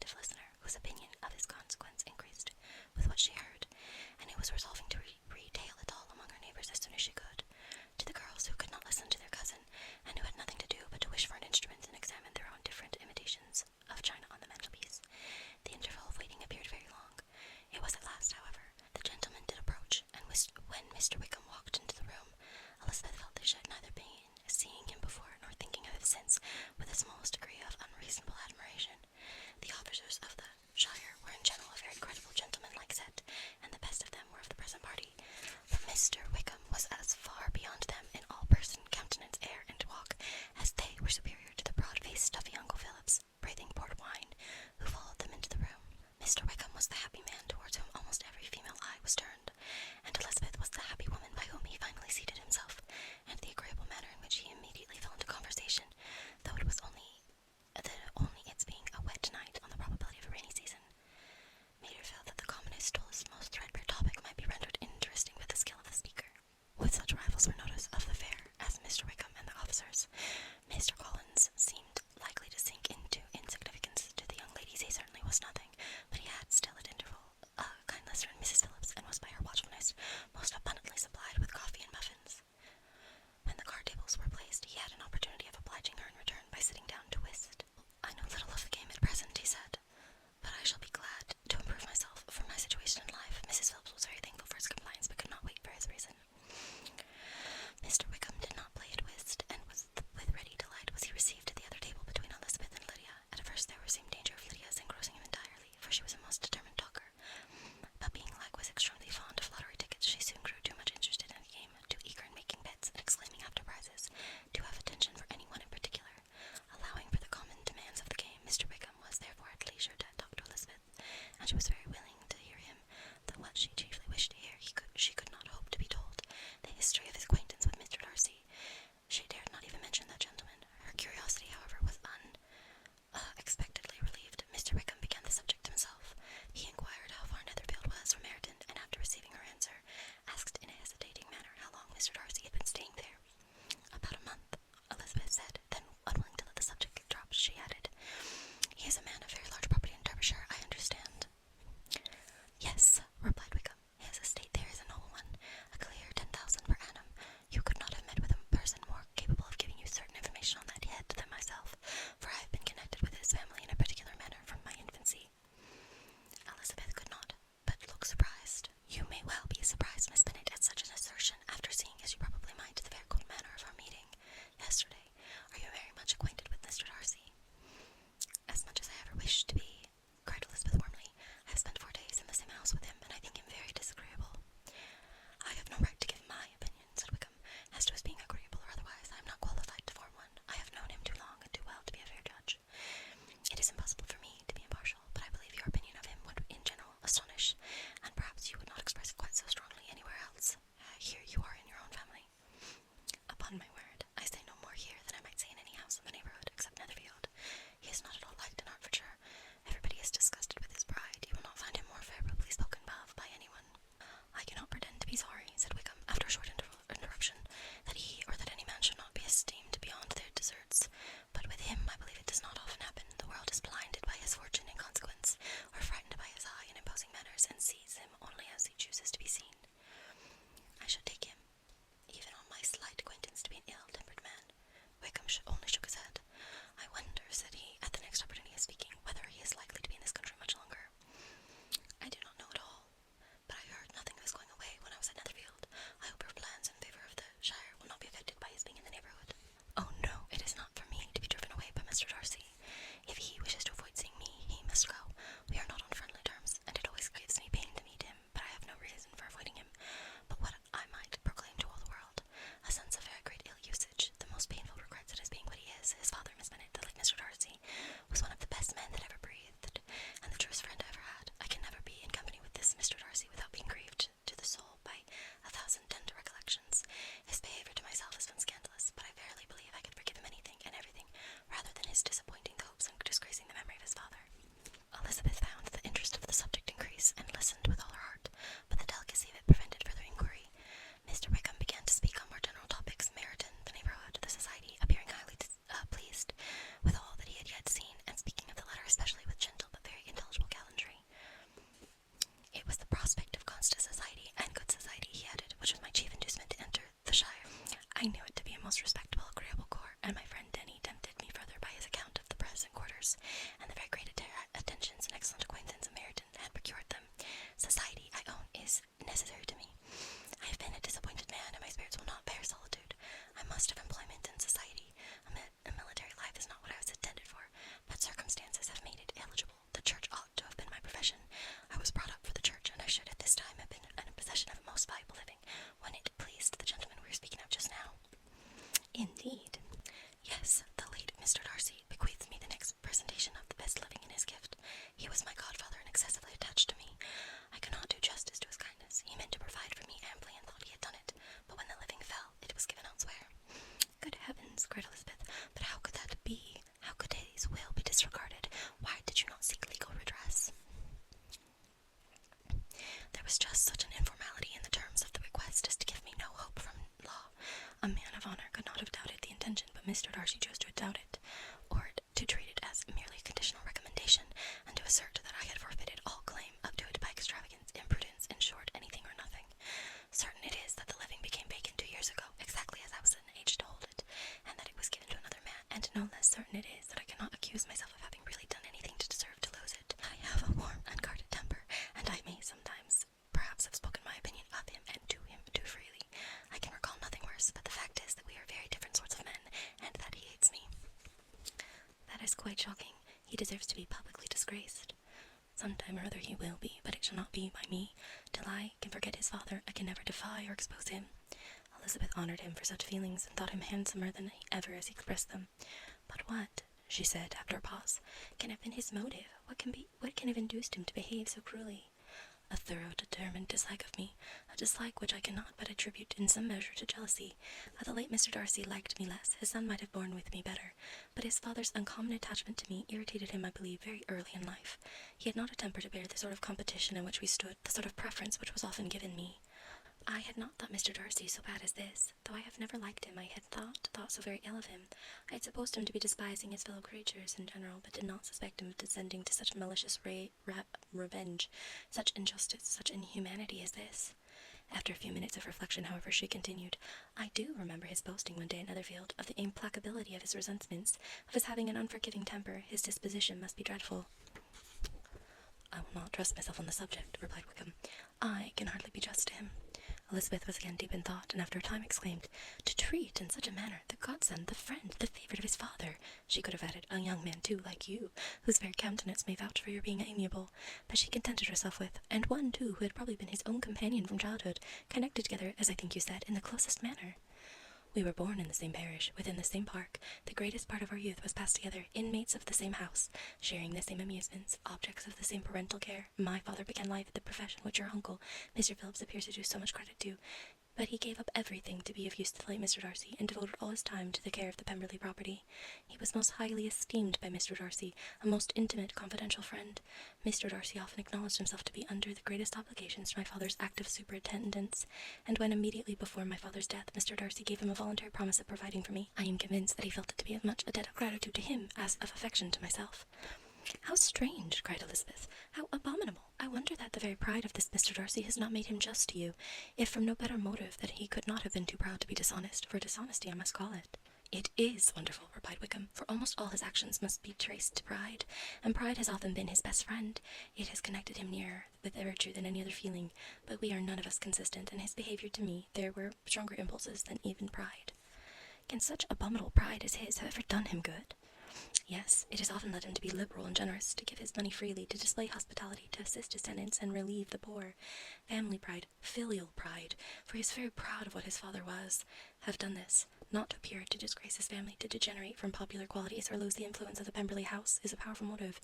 attentive listener, whose opinion of his consequence increased with what she heard, and who was resolving to retail it all among her neighbours as soon as she could. To the girls who could not listen to their cousin, and who had nothing to do but to wish for an instrument and examine their own different imitations of china on the mantelpiece, the interval of waiting appeared very long. It was at last, however, the gentleman did approach, and when Mr. Wickham walked into the room, Elizabeth felt that she had neither been seeing him before nor thinking of him since with the smallest degree of unreasonable admiration. The officers of the shire were in general a very credible gentleman-like set, and the best of them were of the present party, but Mr. Wickham was as far beyond them in all person, countenance, air, and walk, as they were superior to the broad-faced, stuffy Uncle Phillips, breathing port wine, who followed them into the room. Mr. Wickham was the happy man towards whom almost every female eye was turned, and Elizabeth was the happy woman by whom he finally seated himself, and the agreeable manner in which he immediately fell into conversation, though it was only its being a wet night on the probability of a rainy season, made her feel that the commonest, dullest, most threadbare topic might be rendered interesting with the skill of the speaker. With such rivals for notice of the fair as Mr. Wickham and the officers, Mr. Collins seemed likely to sink into insignificance. To the young ladies he certainly was nothing, but he had still at interval a kind listener in Mrs. Phillips, and was by her watchfulness most abundantly supplied with coffee and muffins. When the card tables were placed, he had an opportunity of obliging her in return by sitting down to whist. "I know little of the game at present," he said, "but I shall be glad to improve myself from my situation in life." Mrs. Phillips was very thankful for his compliance, but could not wait for his reason. Mr. Wickham did not play at whist, and with ready delight was he received at the other table between Elizabeth and Lydia. At first there seemed danger of Lydia's engrossing him entirely, for she was a most determined talker, but being likewise extremely fond of lottery tickets, she soon grew too much interested in the game, too eager in making bets and exclaiming after prizes, to have attention for any one in particular. Allowing for the common demands of the game, Mr. Wickham was therefore at leisure to talk to Elizabeth, and she was very willing to hear him, though what she chiefly wished to hear she could not hope to be told, the history of his acquaintance with Mr. Darcy. She dared not even mention that gentleman. Her curiosity, however, was unexpectedly relieved. Mr. Wickham began the subject himself. He inquired how far Netherfield was from Meryton, and after receiving her answer, asked in a hesitating manner how long Mr. Darcy had been staying there. "About a month," Elizabeth said. Then, unwilling to let the subject drop, she added, "He is a man of very large property in Derbyshire, I understand." "Yes," replied Wickham, "his estate there is a noble one, a clear 10,000 per annum. You could not have met with a person more capable of giving you certain information on that head than myself, for I have been connected with his family in a particular manner from my infancy." Elizabeth could not but look surprised. "You may well be surprised, Miss Bennet, at such an assertion, after seeing, as you probably might, the very cold manner of our meeting yesterday. Are you very much acquainted with Mr. Darcy?" "As much as I ever wished to be," cried Elizabeth warmly. "I have spent 4 days in the same house with him, and I think him very disagreeable." "I have no right to give my opinion," said Wickham, "as to his being agreeable or otherwise. I am not qualified to form one. I have known him too long and too well to be a fair judge. It is impossible for me to be impartial, but I believe your opinion of him would in general astonish, and perhaps you would not express it quite so strongly anywhere else. Here you are in your own family." "Upon my word, I say no more here than I might say in any house in the neighbourhood, except Netherfield. He is not at all liked in Hertfordshire. Everybody is disgusted with his bride. You will not find him more favourably spoken of by anyone." "I cannot pretend to be sorry," said Wickham, after a short interruption, "that he or that any man should not be esteemed beyond their deserts, but with him I believe it does not often happen. The world is blinded by his fortune in consequence, or frightened by his high and imposing manners, and sees him only as he chooses to be seen. I should take him, even on my slight acquaintance, to be an ill-tempered man." Wickham only shook his head. "I wonder," said he, at the next opportunity of speaking, "whether he is likely to be in this country much longer." "I do not know at all, but I heard nothing of his going away when I was at Netherfield. I hope your plans in favour of the shire will not be affected by his being in the neighbourhood." "Oh no, it is not for me to be driven away by Mr. Darcy. If he wishes to avoid seeing me, he must go. We are not on friendly terms, and it always gives me pain to meet him, but I have no reason for avoiding him but what I might proclaim to all the world, a sense of very great ill usage. The most painful regrets at his being what he is. His father, Miss Bennet, the late Mr. Darcy, was one of the best men that ever breathed, and the truest friend I ever had. I can never be in company with this Mr. Darcy without being grieved to the soul by 1,000 tender recollections. His behaviour to myself has been scandalous, but I verily believe I could forgive him anything and everything rather than his disappointing the hopes and disgracing the memory of his father." Elizabeth found that quite shocking. He deserves to be publicly disgraced. Sometime or other he will be, but it shall not be by me. Till I can forget his father, I can never defy or expose him. Elizabeth honoured him for such feelings, and thought him handsomer than ever as he expressed them. But what, she said, after a pause, can have been his motive? What can have induced him to behave so cruelly? A thorough, determined dislike of me, a dislike which I cannot but attribute in some measure to jealousy. Had the late Mr. Darcy liked me less, his son might have borne with me better, but his father's uncommon attachment to me irritated him, I believe, very early in life. He had not a temper to bear the sort of competition in which we stood, the sort of preference which was often given me. I had not thought Mr. Darcy so bad as this. Though I have never liked him, I had thought so very ill of him. I had supposed him to be despising his fellow creatures in general, but did not suspect him of descending to such malicious revenge, such injustice, such inhumanity as this. After a few minutes of reflection, however, she continued, I do remember his boasting one day in Netherfield of the implacability of his resentments, of his having an unforgiving temper. His disposition must be dreadful. I will not trust myself on the subject, replied Wickham. I can hardly be just to him. Elizabeth was again deep in thought, and after a time exclaimed, to treat in such a manner the godson, the friend, the favourite of his father. She could have added, a young man too, like you, whose very countenance may vouch for your being amiable, but she contented herself with, and one too who had probably been his own companion from childhood, connected together, as I think you said, in the closest manner. We were born in the same parish, within the same park. The greatest part of our youth was passed together, inmates of the same house, sharing the same amusements, objects of the same parental care. My father began life at the profession which your uncle, Mr. Phillips, appears to do so much credit to, but he gave up everything to be of use to the late Mr. Darcy, and devoted all his time to the care of the Pemberley property. He was most highly esteemed by Mr. Darcy, a most intimate, confidential friend. Mr. Darcy often acknowledged himself to be under the greatest obligations to my father's active superintendence, and when immediately before my father's death Mr. Darcy gave him a voluntary promise of providing for me, I am convinced that he felt it to be as much a debt of gratitude to him as of affection to myself. How strange, cried Elizabeth. How abominable. I wonder that the very pride of this Mr. Darcy has not made him just to you, if from no better motive that he could not have been too proud to be dishonest, for dishonesty I must call it. It is wonderful, replied Wickham, for almost all his actions must be traced to pride, and pride has often been his best friend. It has connected him nearer with virtue than any other feeling, but we are none of us consistent, and his behaviour to me, there were stronger impulses than even pride. Can such abominable pride as his have ever done him good? Yes, it has often led him to be liberal and generous, to give his money freely, to display hospitality, to assist his tenants and relieve the poor. Family pride, filial pride, for he is very proud of what his father was, have done this, not to appear to disgrace his family, to degenerate from popular qualities or lose the influence of the Pemberley house is a powerful motive.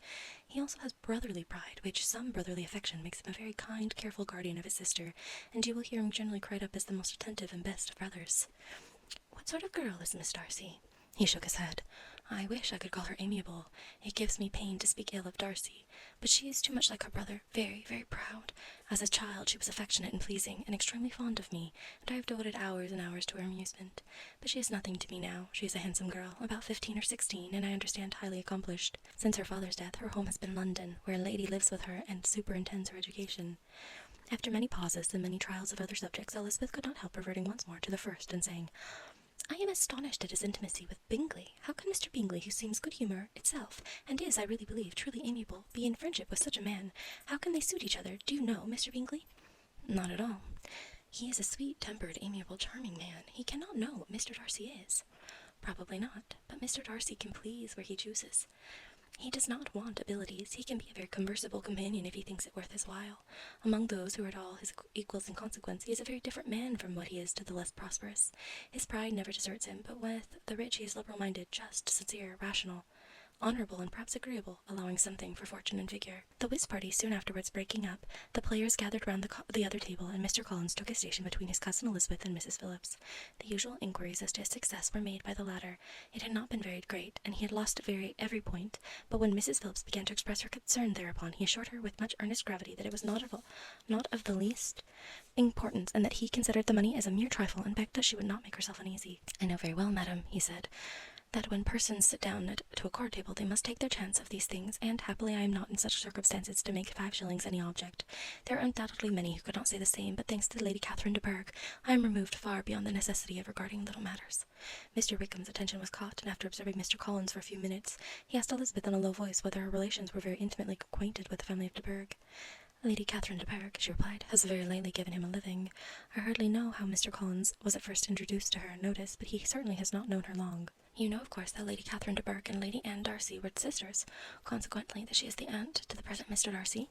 He also has brotherly pride, which some brotherly affection makes him a very kind, careful guardian of his sister, and you will hear him generally cried up as the most attentive and best of brothers. What sort of girl is Miss Darcy? He shook his head. I wish I could call her amiable. It gives me pain to speak ill of Darcy, but she is too much like her brother, very, very proud. As a child she was affectionate and pleasing, and extremely fond of me, and I have devoted hours and hours to her amusement. But she is nothing to me now. She is a handsome girl, about 15 or 16, and I understand highly accomplished. Since her father's death, her home has been London, where a lady lives with her and superintends her education. After many pauses and many trials of other subjects, Elizabeth could not help reverting once more to the first, and saying, I am astonished at his intimacy with Bingley. How can Mr. Bingley, who seems good humour itself, and is, I really believe, truly amiable, be in friendship with such a man? How can they suit each other? Do you know Mr. Bingley? Not at all. He is a sweet-tempered, amiable, charming man. He cannot know what Mr. Darcy is. Probably not, but Mr. Darcy can please where he chooses. He does not want abilities. He can be a very conversable companion if he thinks it worth his while. Among those who are at all his equals in consequence, he is a very different man from what he is to the less prosperous. His pride never deserts him, but with the rich he is liberal-minded, just, sincere, rational, honourable, and perhaps agreeable, allowing something for fortune and figure. The whist party soon afterwards breaking up, the players gathered round the other table, and Mr. Collins took his station between his cousin Elizabeth and Mrs. Phillips. The usual inquiries as to his success were made by the latter. It had not been very great, and he had lost every point, but when Mrs. Phillips began to express her concern thereupon, he assured her with much earnest gravity that it was not of the least importance, and that he considered the money as a mere trifle, and begged that she would not make herself uneasy. I know very well, madam, he said, that when persons sit down to a card table they must take their chance of these things, and happily I am not in such circumstances to make 5 shillings any object. There are undoubtedly many who could not say the same, but thanks to Lady Catherine de Bourgh, I am removed far beyond the necessity of regarding little matters. Mr. Wickham's attention was caught, and after observing Mr. Collins for a few minutes, he asked Elizabeth in a low voice whether her relations were very intimately acquainted with the family of de Bourgh. Lady Catherine de Bourgh, she replied, has very lately given him a living. I hardly know how Mr. Collins was at first introduced to her and noticed, but he certainly has not known her long. You know, of course, that Lady Catherine de Bourgh and Lady Anne Darcy were sisters, consequently that she is the aunt to the present Mr. Darcy.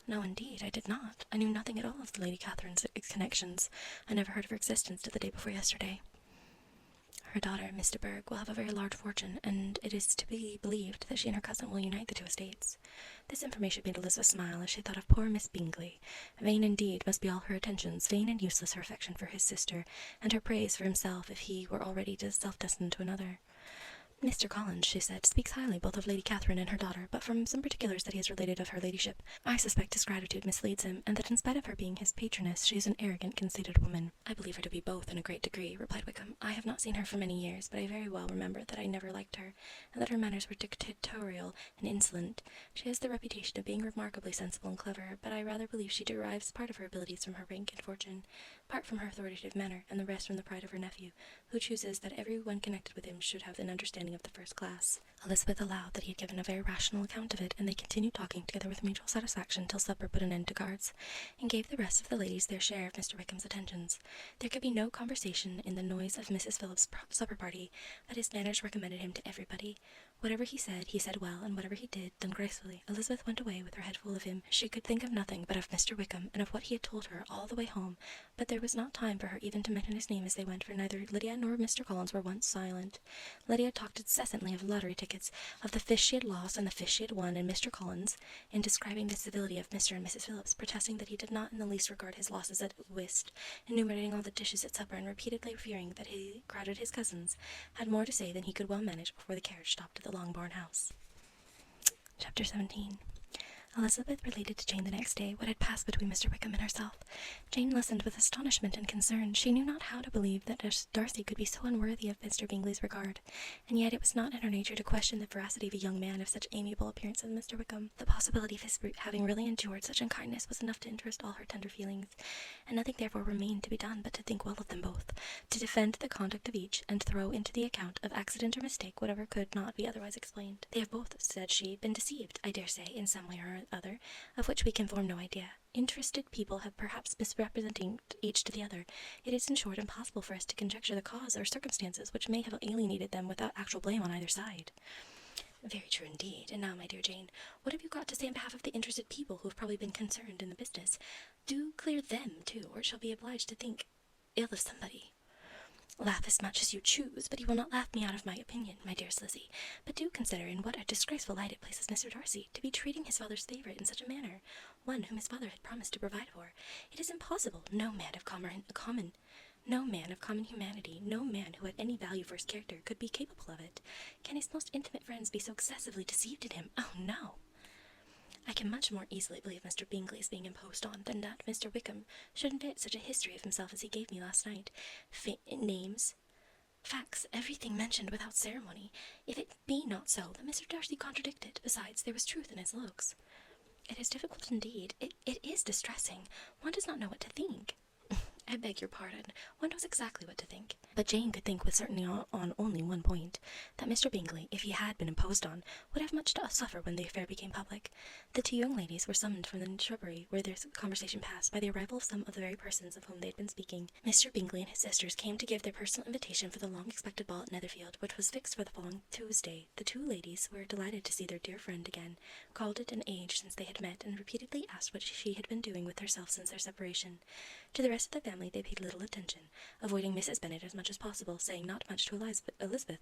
No, indeed, I did not. I knew nothing at all of Lady Catherine's connections. I never heard of her existence till the day before yesterday. Her daughter, Miss de Bourgh, will have a very large fortune, and it is to be believed that she and her cousin will unite the two estates. This information made Elizabeth smile as she thought of poor Miss Bingley. Vain indeed must be all her attentions, vain and useless her affection for his sister, and her praise for himself if he were already self-destined to another. Mr. Collins, she said, speaks highly both of Lady Catherine and her daughter, but from some particulars that he has related of her ladyship, I suspect his gratitude misleads him, and that in spite of her being his patroness, she is an arrogant, conceited woman. I believe her to be both in a great degree, replied Wickham. I have not seen her for many years, but I very well remember that I never liked her, and that her manners were dictatorial and insolent. She has the reputation of being remarkably sensible and clever, but I rather believe she derives part of her abilities from her rank and fortune, part from her authoritative manner, and the rest from the pride of her nephew, who chooses that every one connected with him should have an understanding of the first class. Elizabeth allowed that he had given a very rational account of it, and they continued talking together with mutual satisfaction till supper put an end to cards, and gave the rest of the ladies their share of Mr. Wickham's attentions. There could be no conversation in the noise of Mrs. Phillips's supper party, but his manners recommended him to everybody. Whatever he said well, and whatever he did, done gracefully. Elizabeth went away with her head full of him. She could think of nothing but of Mr. Wickham, and of what he had told her all the way home, but there was not time for her even to mention his name as they went, for neither Lydia nor Mr. Collins were once silent. Lydia talked incessantly of lottery tickets, of the fish she had lost and the fish she had won, and Mr. Collins, in describing the civility of Mr. and Mrs. Phillips, protesting that he did not in the least regard his losses at whist, enumerating all the dishes at supper, and repeatedly fearing that he crowded his cousins, had more to say than he could well manage before the carriage stopped at the Longbourn house. Chapter 17. Elizabeth related to Jane the next day what had passed between Mr. Wickham and herself. Jane listened with astonishment and concern. She knew not how to believe that Darcy could be so unworthy of Mr. Bingley's regard, and yet it was not in her nature to question the veracity of a young man of such amiable appearance as Mr. Wickham. The possibility of his having really endured such unkindness was enough to interest all her tender feelings, and nothing therefore remained to be done but to think well of them both, to defend the conduct of each, and throw into the account of accident or mistake whatever could not be otherwise explained. They have both, said she, been deceived, I dare say, in some way or other, of which we can form no idea. Interested people have perhaps misrepresented each to the other. It is, in short, impossible for us to conjecture the cause or circumstances which may have alienated them without actual blame on either side. Very true indeed. And now, my dear Jane, what have you got to say on behalf of the interested people who have probably been concerned in the business? Do clear them, too, or it shall be obliged to think ill of somebody. Laugh as much as you choose, but you will not laugh me out of my opinion, my dearest Lizzie. But do consider in what a disgraceful light it places Mr. Darcy, to be treating his father's favourite in such a manner, one whom his father had promised to provide for. It is impossible. No man of common humanity, no man who had any value for his character, could be capable of it. Can his most intimate friends be so excessively deceived in him? Oh, no! I can much more easily believe Mr. Bingley's being imposed on than that Mr. Wickham should invent such a history of himself as he gave me last night. Names, facts, everything mentioned without ceremony. If it be not so, then Mr. Darcy contradicted. Besides, there was truth in his looks. It is difficult indeed. It is distressing. One does not know what to think. I beg your pardon. One knows exactly what to think. But Jane could think with certainty on only one point, that Mr. Bingley, if he had been imposed on, would have much to suffer when the affair became public. The two young ladies were summoned from the shrubbery where their conversation passed by the arrival of some of the very persons of whom they had been speaking. Mr. Bingley and his sisters came to give their personal invitation for the long-expected ball at Netherfield, which was fixed for the following Tuesday. The two ladies were delighted to see their dear friend again, called it an age since they had met, and repeatedly asked what she had been doing with herself since their separation. To the rest of the family they paid little attention, avoiding Mrs. Bennet as much as possible, saying not much to Elizabeth,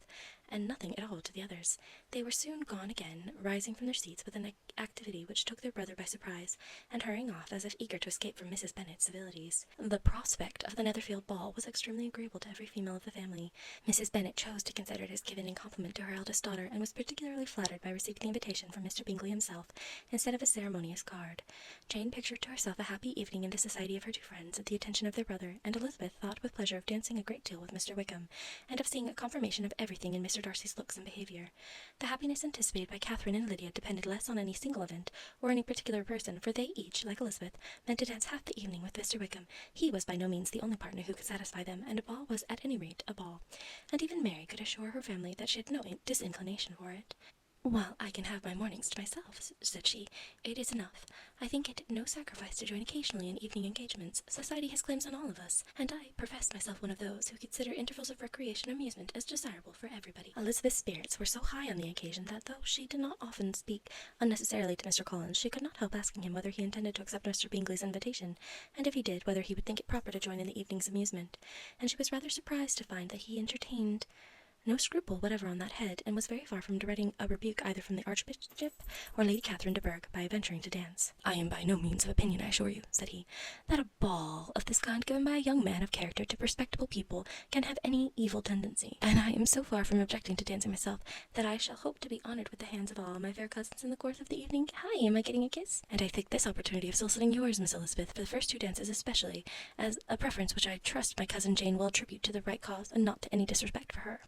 and nothing at all to the others. They were soon gone again, rising from their seats with an activity which took their brother by surprise, and hurrying off as if eager to escape from Mrs. Bennet's civilities. The prospect of the Netherfield ball was extremely agreeable to every female of the family. Mrs. Bennet chose to consider it as given in compliment to her eldest daughter, and was particularly flattered by receiving the invitation from Mr. Bingley himself, instead of a ceremonious card. Jane pictured to herself a happy evening in the society of her two friends, at the attention of their brother, and Elizabeth thought with pleasure of dancing a great deal with Mr. Wickham, and of seeing a confirmation of everything in Mr. Darcy's looks and behaviour. The happiness anticipated by Catherine and Lydia depended less on any single event, or any particular person, for they each, like Elizabeth, meant to dance half the evening with Mr. Wickham. He was by no means the only partner who could satisfy them, and a ball was at any rate a ball, and even Mary could assure her family that she had no disinclination for it. "Well, I can have my mornings to myself," said she. "It is enough. I think it no sacrifice to join occasionally in evening engagements. Society has claims on all of us, and I profess myself one of those who consider intervals of recreation and amusement as desirable for everybody." Elizabeth's spirits were so high on the occasion that, though she did not often speak unnecessarily to Mr. Collins, she could not help asking him whether he intended to accept Mr. Bingley's invitation, and if he did, whether he would think it proper to join in the evening's amusement. And she was rather surprised to find that he entertained no scruple whatever on that head, and was very far from dreading a rebuke either from the Archbishop or Lady Catherine de Bourgh by venturing to dance. "I am by no means of opinion, I assure you," said he, "that a ball of this kind given by a young man of character to respectable people can have any evil tendency, and I am so far from objecting to dancing myself that I shall hope to be honoured with the hands of all my fair cousins in the course of the evening. Hi, am I getting a kiss? And I take this opportunity of soliciting yours, Miss Elizabeth, for the first 2 dances especially, as a preference which I trust my cousin Jane will attribute to the right cause, and not to any disrespect for her."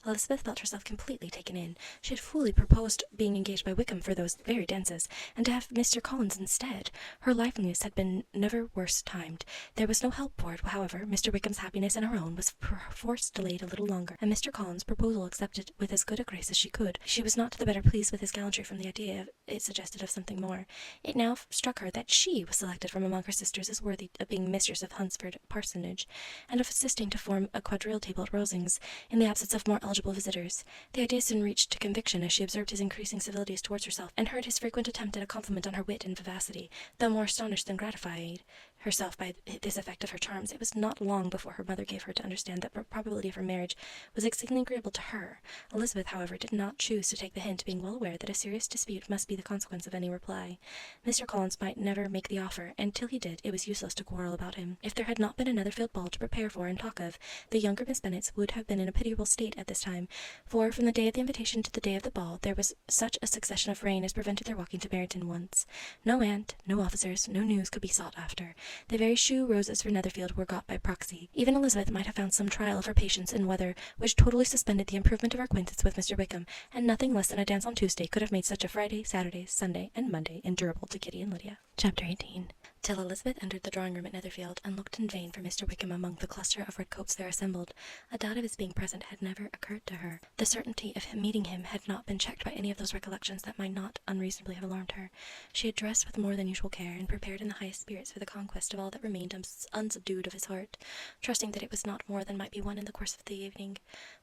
Elizabeth felt herself completely taken in. She had fully proposed being engaged by Wickham for those very dances, and to have Mr. Collins instead. Her liveliness had been never worse timed. There was no help for it, however. Mr. Wickham's happiness and her own was perforce delayed a little longer, and Mr. Collins' proposal accepted with as good a grace as she could. She was not the better pleased with his gallantry from the idea it suggested of something more. It now struck her that she was selected from among her sisters as worthy of being mistress of Hunsford Parsonage, and of assisting to form a quadrille table at Rosings, in the absence of more eligible visitors. The idea soon reached to conviction as she observed his increasing civilities towards herself, and heard his frequent attempt at a compliment on her wit and vivacity. Though more astonished than gratified herself by this effect of her charms, it was not long before her mother gave her to understand that the probability of her marriage was exceedingly agreeable to her. Elizabeth, however, did not choose to take the hint, being well aware that a serious dispute must be the consequence of any reply. Mr. Collins might never make the offer, and till he did, it was useless to quarrel about him. If there had not been another field ball to prepare for and talk of, the younger Miss Bennets would have been in a pitiable state at this time, for from the day of the invitation to the day of the ball there was such a succession of rain as prevented their walking to Meryton once. No aunt, no officers, no news could be sought after. The very shoe roses for Netherfield were got by proxy. Even Elizabeth might have found some trial of her patience in weather which totally suspended the improvement of her acquaintance with Mr. Wickham, and nothing less than a dance on Tuesday could have made such a Friday, Saturday, Sunday, and Monday endurable to Kitty and Lydia. Chapter 18. Till Elizabeth entered the drawing-room at Netherfield, and looked in vain for Mr. Wickham among the cluster of redcoats there assembled. A doubt of his being present had never occurred to her. The certainty of meeting him had not been checked by any of those recollections that might not unreasonably have alarmed her. She had dressed with more than usual care, and prepared in the highest spirits for the conquest of all that remained unsubdued of his heart, trusting that it was not more than might be won in the course of the evening.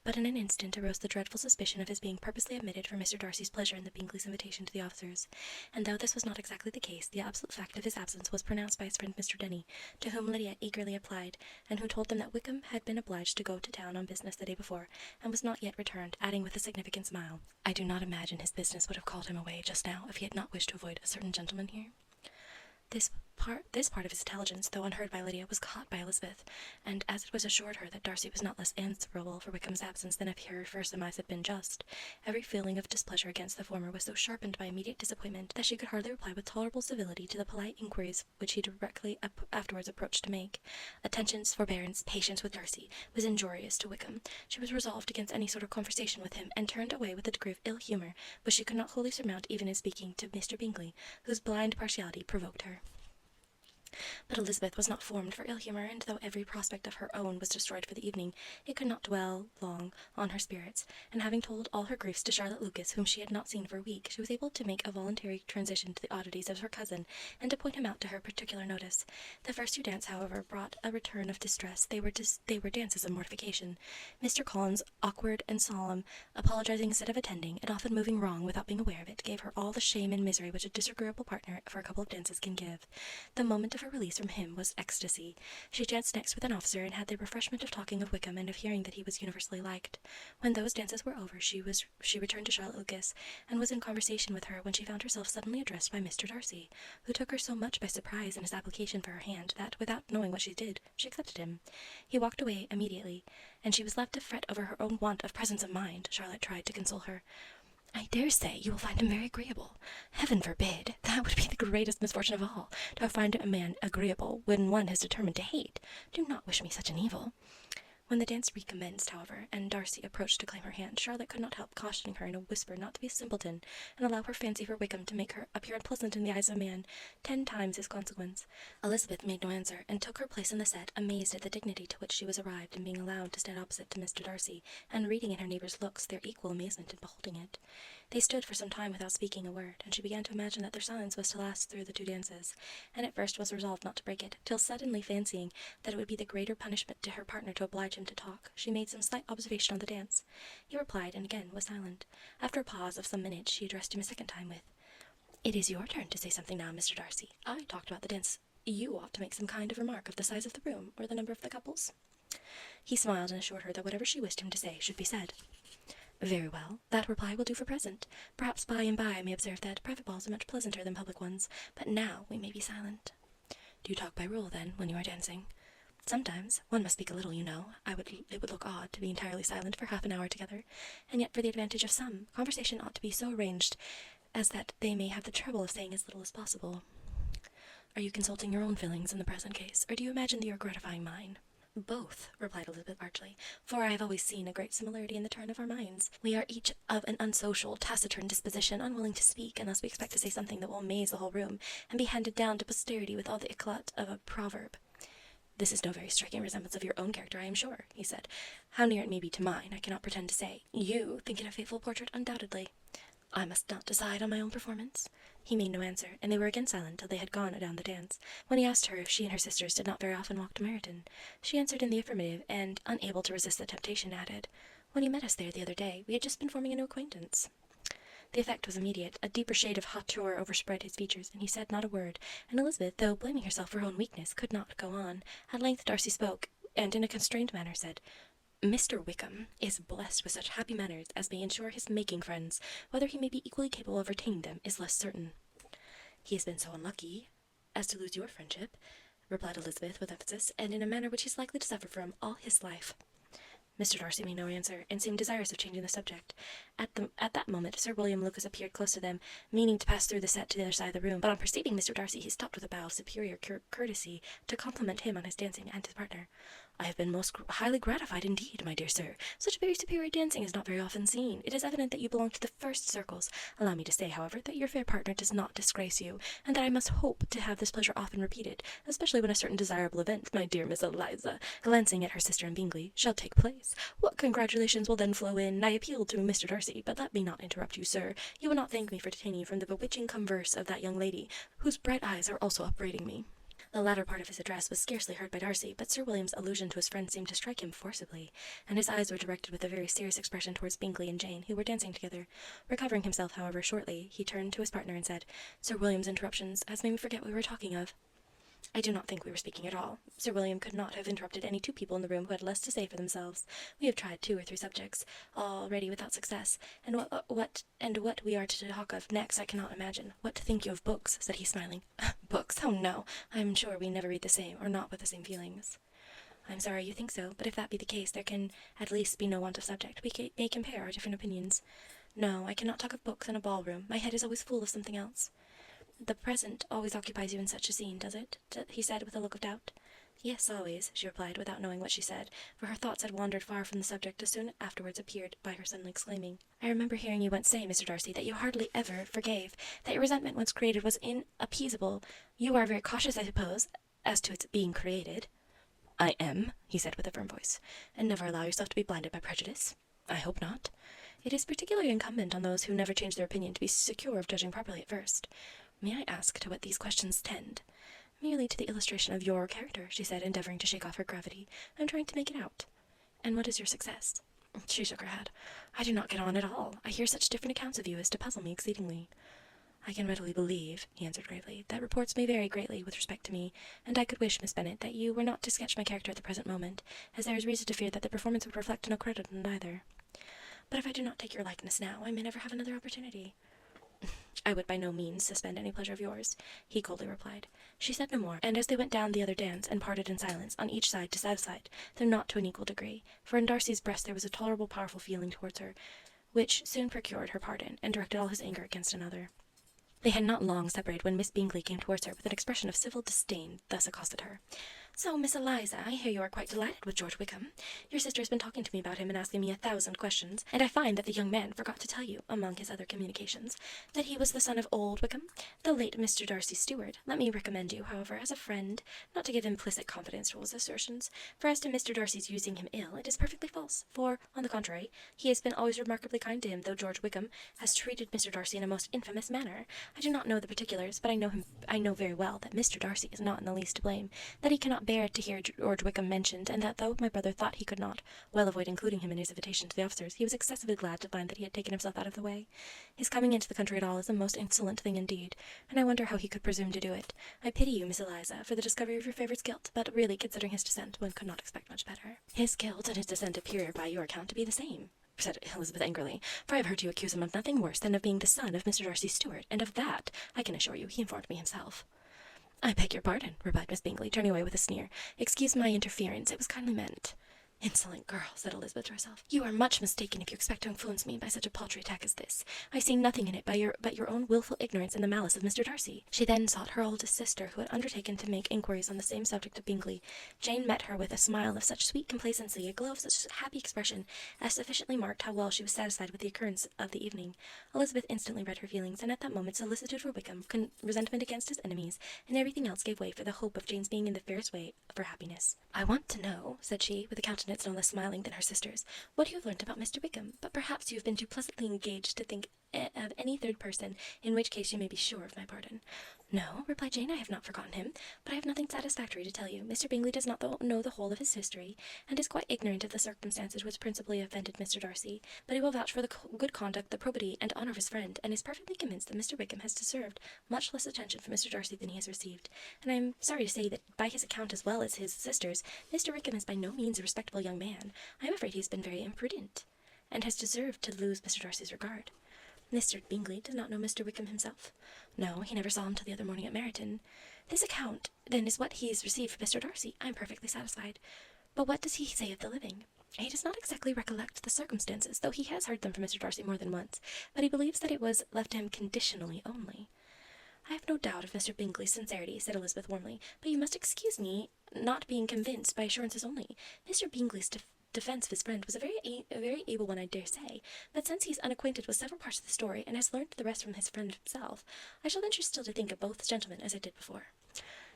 But in an instant arose the dreadful suspicion of his being purposely omitted for Mr. Darcy's pleasure in the Bingley's invitation to the officers, and though this was not exactly the case, the absolute fact of his absence was pronounced by his friend Mr. Denny, to whom Lydia eagerly applied, and who told them that Wickham had been obliged to go to town on business the day before, and was not yet returned, adding with a significant smile, "I do not imagine his business would have called him away just now if he had not wished to avoid a certain gentleman here." This part of his intelligence, though unheard by Lydia, was caught by Elizabeth, and as it was assured her that Darcy was not less answerable for Wickham's absence than if her first surmise had been just, every feeling of displeasure against the former was so sharpened by immediate disappointment that she could hardly reply with tolerable civility to the polite inquiries which he directly afterwards approached to make. Attentions, forbearance, patience with Darcy was injurious to Wickham. She was resolved against any sort of conversation with him, and turned away with a degree of ill humour which she could not wholly surmount even in speaking to Mr. Bingley, whose blind partiality provoked her. But Elizabeth was not formed for ill humour, and though every prospect of her own was destroyed for the evening, it could not dwell long on her spirits, and having told all her griefs to Charlotte Lucas, whom she had not seen for a week, she was able to make a voluntary transition to the oddities of her cousin, and to point him out to her particular notice. The first 2 dances, however, brought a return of distress. They were dances of mortification. Mr. Collins, awkward and solemn, apologizing instead of attending, and often moving wrong without being aware of it, gave her all the shame and misery which a disagreeable partner for a couple of dances can give. The moment of her release from him was ecstasy. She danced next with an officer, and had the refreshment of talking of Wickham, and of hearing that he was universally liked. When those dances were over, she returned to Charlotte Lucas, and was in conversation with her when she found herself suddenly addressed by Mr. Darcy, who took her so much by surprise in his application for her hand, that, without knowing what she did, she accepted him. He walked away immediately, and she was left to fret over her own want of presence of mind. Charlotte tried to console her. "I dare say you will find him very agreeable." "Heaven forbid! That would be the greatest misfortune of all, to find a man agreeable when one has determined to hate. Do not wish me such an evil." When the dance recommenced, however, and Darcy approached to claim her hand, Charlotte could not help cautioning her in a whisper not to be a simpleton, and allow her fancy for Wickham to make her appear unpleasant in the eyes of a man 10 times his consequence. Elizabeth made no answer, and took her place in the set, amazed at the dignity to which she was arrived in being allowed to stand opposite to Mr. Darcy, and reading in her neighbour's looks their equal amazement in beholding it. They stood for some time without speaking a word, and she began to imagine that their silence was to last through the 2 dances, and at first was resolved not to break it, till suddenly fancying that it would be the greater punishment to her partner to oblige him to talk, she made some slight observation on the dance. He replied, and again was silent. After a pause of some minutes, she addressed him a second time with, "It is your turn to say something now, Mr. Darcy. I talked about the dance. You ought to make some kind of remark of the size of the room, or the number of the couples." He smiled and assured her that whatever she wished him to say should be said. "Very well, that reply will do for present. Perhaps by and by I may observe that private balls are much pleasanter than public ones, but now we may be silent." "Do you talk by rule, then, when you are dancing?" "Sometimes. One must speak a little, you know. It would look odd to be entirely silent for half an hour together, and yet for the advantage of some, conversation ought to be so arranged as that they may have the trouble of saying as little as possible." "Are you consulting your own feelings in the present case, or do you imagine that you are gratifying mine?" "Both," replied Elizabeth archly, "for I have always seen a great similarity in the turn of our minds. We are each of an unsocial, taciturn disposition, unwilling to speak unless we expect to say something that will amaze the whole room, and be handed down to posterity with all the éclat of a proverb." "This is no very striking resemblance of your own character, I am sure," he said. "How near it may be to mine, I cannot pretend to say. You think it a faithful portrait, undoubtedly." "I must not decide on my own performance." He made no answer, and they were again silent till they had gone down the dance, when he asked her if she and her sisters did not very often walk to Meryton. She answered in the affirmative, and, unable to resist the temptation, added, "When you met us there the other day, we had just been forming a new acquaintance." The effect was immediate. A deeper shade of hauteur overspread his features, and he said not a word, and Elizabeth, though blaming herself for her own weakness, could not go on. At length Darcy spoke, and in a constrained manner said, "Mr. Wickham is blessed with such happy manners as may ensure his making friends. Whether he may be equally capable of retaining them is less certain." "He has been so unlucky as to lose your friendship," replied Elizabeth with emphasis, "and in a manner which he is likely to suffer from all his life." Mr. Darcy made no answer, and seemed desirous of changing the subject. At that moment Sir William Lucas appeared close to them, meaning to pass through the set to the other side of the room, but on perceiving Mr. Darcy he stopped with a bow of superior courtesy to compliment him on his dancing and his partner. "I have been most highly gratified indeed, my dear sir. Such very superior dancing is not very often seen. It is evident that you belong to the first circles. Allow me to say, however, that your fair partner does not disgrace you, and that I must hope to have this pleasure often repeated, especially when a certain desirable event, my dear Miss Eliza," glancing at her sister and Bingley, "shall take place. What congratulations will then flow in! I appeal to Mr. Darcy, but let me not interrupt you, sir. You will not thank me for detaining you from the bewitching converse of that young lady, whose bright eyes are also upbraiding me." The latter part of his address was scarcely heard by Darcy, but Sir William's allusion to his friend seemed to strike him forcibly, and his eyes were directed with a very serious expression towards Bingley and Jane, who were dancing together. Recovering himself, however, shortly, he turned to his partner and said, "Sir William's interruptions has made me forget what we were talking of." "I do not think we were speaking at all. Sir William could not have interrupted any 2 people in the room who had less to say for themselves. We have tried 2 or 3 subjects already without success, and what we are to talk of next I cannot imagine. What think you of books?" said he, smiling. "Books? Oh no! I am sure we never read the same, or not with the same feelings." "I am sorry you think so, but if that be the case, there can at least be no want of subject. We may compare our different opinions." "No, I cannot talk of books in a ballroom. My head is always full of something else." "The present always occupies you in such a scene, does it?" he said with a look of doubt. "Yes, always," she replied, without knowing what she said, for her thoughts had wandered far from the subject, as soon afterwards appeared by her suddenly exclaiming, "I remember hearing you once say, Mr. Darcy, that you hardly ever forgave, that your resentment once created was inappeasable. You are very cautious, I suppose, as to its being created." "I am," he said with a firm voice. "And never allow yourself to be blinded by prejudice?" "I hope not." "It is particularly incumbent on those who never change their opinion to be secure of judging properly at first. May I ask to what these questions tend?" "Merely to the illustration of your character," she said, endeavouring to shake off her gravity. "I am trying to make it out." "And what is your success?" She shook her head. "I do not get on at all. I hear such different accounts of you as to puzzle me exceedingly." "I can readily believe," he answered gravely, "that reports may vary greatly with respect to me, and I could wish, Miss Bennet, that you were not to sketch my character at the present moment, as there is reason to fear that the performance would reflect no credit on either." "But if I do not take your likeness now, I may never have another opportunity." "I would by no means suspend any pleasure of yours," he coldly replied. She said no more, and as they went down the other dance, and parted in silence, on each side dissatisfied, though not to an equal degree, for in Darcy's breast there was a tolerable powerful feeling towards her, which soon procured her pardon, and directed all his anger against another. They had not long separated when Miss Bingley came towards her with an expression of civil disdain, thus accosted her. So, Miss Eliza, I hear you are quite delighted with George Wickham. Your sister has been talking to me about him and asking me 1,000 questions, and I find that the young man forgot to tell you, among his other communications, that he was the son of old Wickham, the late Mr. Darcy's steward. Let me recommend you, however, as a friend, not to give implicit confidence to his assertions, for as to Mr. Darcy's using him ill, it is perfectly false, for, on the contrary, he has been always remarkably kind to him, though George Wickham has treated Mr. Darcy in a most infamous manner. I do not know the particulars, but I know very well that Mr. Darcy is not in the least to blame, that he cannot bear to hear George Wickham mentioned, and that though my brother thought he could not well avoid including him in his invitation to the officers, he was excessively glad to find that he had taken himself out of the way. His coming into the country at all is a most insolent thing indeed, and I wonder how he could presume to do it. I pity you, Miss Eliza, for the discovery of your favourite's guilt, but really, considering his descent, one could not expect much better. His guilt and his descent appear, by your account, to be the same, said Elizabeth angrily, for I have heard you accuse him of nothing worse than of being the son of Mr. Darcy's steward, and of that, I can assure you, he informed me himself. I beg your pardon, replied Miss Bingley, turning away with a sneer. Excuse my interference, it was kindly meant. Insolent girl, said Elizabeth to herself. You are much mistaken if you expect to influence me by such a paltry attack as this. I see nothing in it but your own wilful ignorance and the malice of Mr. Darcy. She then sought her oldest sister, who had undertaken to make inquiries on the same subject of Bingley. Jane met her with a smile of such sweet complacency, a glow of such happy expression, as sufficiently marked how well she was satisfied with the occurrence of the evening. Elizabeth instantly read her feelings, and at that moment solicitude for Wickham, resentment against his enemies, and everything else gave way for the hope of Jane's being in the fairest way for happiness. I want to know, said she, with a countenance no less smiling than her sister's, what you have learnt about Mr. Wickham, but perhaps you have been too pleasantly engaged to think of any third person, in which case you may be sure of my pardon. No, replied Jane, I have not forgotten him, but I have nothing satisfactory to tell you. Mr. Bingley does not know the whole of his history, and is quite ignorant of the circumstances which principally offended Mr. Darcy, but he will vouch for the good conduct, the probity, and honour of his friend, and is perfectly convinced that Mr. Wickham has deserved much less attention from Mr. Darcy than he has received, and I am sorry to say that, by his account as well as his sister's, Mr. Wickham is by no means a respectable young man. I am afraid he has been very imprudent, and has deserved to lose Mr. Darcy's regard. Mr. Bingley did not know Mr. Wickham himself. No, he never saw him till the other morning at Meryton. This account, then, is what he has received from Mr. Darcy. I am perfectly satisfied. But what does he say of the living? He does not exactly recollect the circumstances, though he has heard them from Mr. Darcy more than once, but he believes that it was left to him conditionally only. I have no doubt of Mr. Bingley's sincerity, said Elizabeth warmly, but you must excuse me not being convinced by assurances only. Mr. Bingley's defence of his friend was a very able one, I dare say, but since he is unacquainted with several parts of the story, and has learned the rest from his friend himself, I shall venture still to think of both gentlemen as I did before.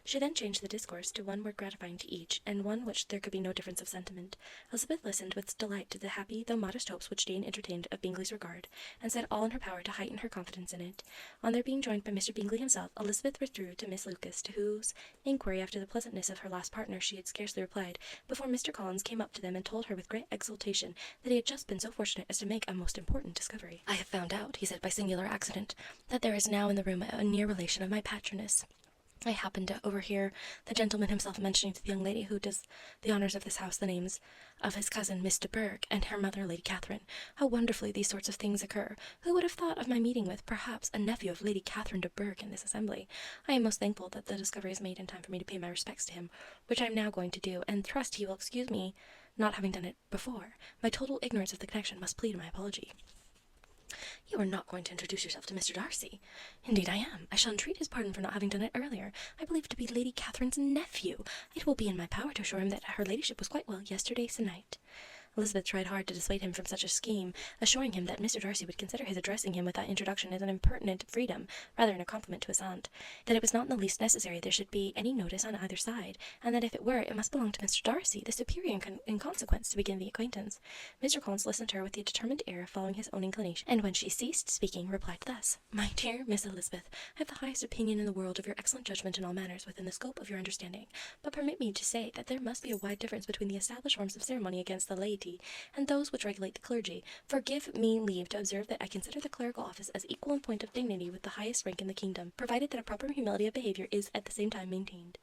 She then changed the discourse to one word gratifying to each, and one which there could be no difference of sentiment. Elizabeth listened with delight to the happy though modest hopes which Jane entertained of Bingley's regard, and said all in her power to heighten her confidence in it. On their being joined by Mr. Bingley himself, Elizabeth withdrew to Miss Lucas, to whose inquiry after the pleasantness of her last partner she had scarcely replied, before Mr. Collins came up to them and told her with great exultation that he had just been so fortunate as to make a most important discovery. I have found out, he said by singular accident, that there is now in the room a near relation of my patroness. I happened to overhear the gentleman himself mentioning to the young lady who does the honours of this house the names of his cousin Miss de Bourgh and her mother Lady Catherine. How wonderfully these sorts of things occur! Who would have thought of my meeting with, perhaps, a nephew of Lady Catherine de Bourgh in this assembly? I am most thankful that the discovery is made in time for me to pay my respects to him, which I am now going to do, and trust he will excuse me not having done it before. My total ignorance of the connection must plead my apology. You are not going to introduce yourself to Mr. Darcy? Indeed I am. I shall entreat his pardon for not having done it earlier. I believe to be Lady Catherine's nephew. It will be in my power to assure him that her ladyship was quite well yesterday se'nnight. Elizabeth tried hard to dissuade him from such a scheme, assuring him that Mr. Darcy would consider his addressing him with that introduction as an impertinent freedom, rather than a compliment to his aunt, that it was not in the least necessary there should be any notice on either side, and that if it were, it must belong to Mr. Darcy, the superior in consequence, to begin the acquaintance. Mr. Collins listened to her with the determined air of following his own inclination, and when she ceased speaking, replied thus: My dear Miss Elizabeth, I have the highest opinion in the world of your excellent judgment in all matters within the scope of your understanding, but permit me to say that there must be a wide difference between the established forms of ceremony against the laity, and those which regulate the clergy. For give me leave to observe that I consider the clerical office as equal in point of dignity with the highest rank in the kingdom, provided that a proper humility of behaviour is at the same time maintained.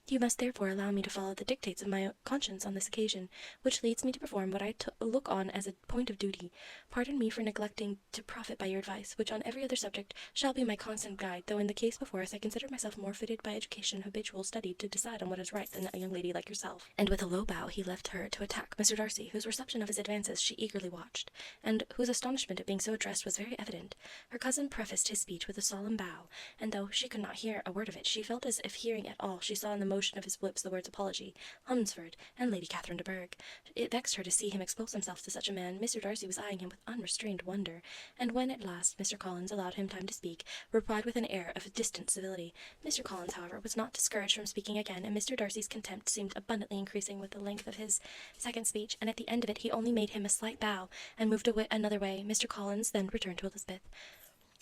You must therefore allow me to follow the dictates of my conscience on this occasion, which leads me to perform what I look on as a point of duty. Pardon me for neglecting to profit by your advice, which on every other subject shall be my constant guide, though in the case before us I consider myself more fitted by education and habitual study to decide on what is right than a young lady like yourself. And with a low bow he left her to attack Mr. Darcy, whose reception of his advances she eagerly watched, and whose astonishment at being so addressed was very evident. Her cousin prefaced his speech with a solemn bow, and though she could not hear a word of it, she felt as if hearing it all she saw in the motion of his lips the words apology, Hunsford, and Lady Catherine de Bourgh. It vexed her to see him expose himself to such a man. Mr. Darcy was eyeing him with unrestrained wonder, and when at last Mr. Collins allowed him time to speak, replied with an air of distant civility. Mr. Collins, however, was not discouraged from speaking again, and Mr. Darcy's contempt seemed abundantly increasing with the length of his second speech, and at the end of it he only made him a slight bow, and moved away another way. Mr. Collins then returned to Elizabeth.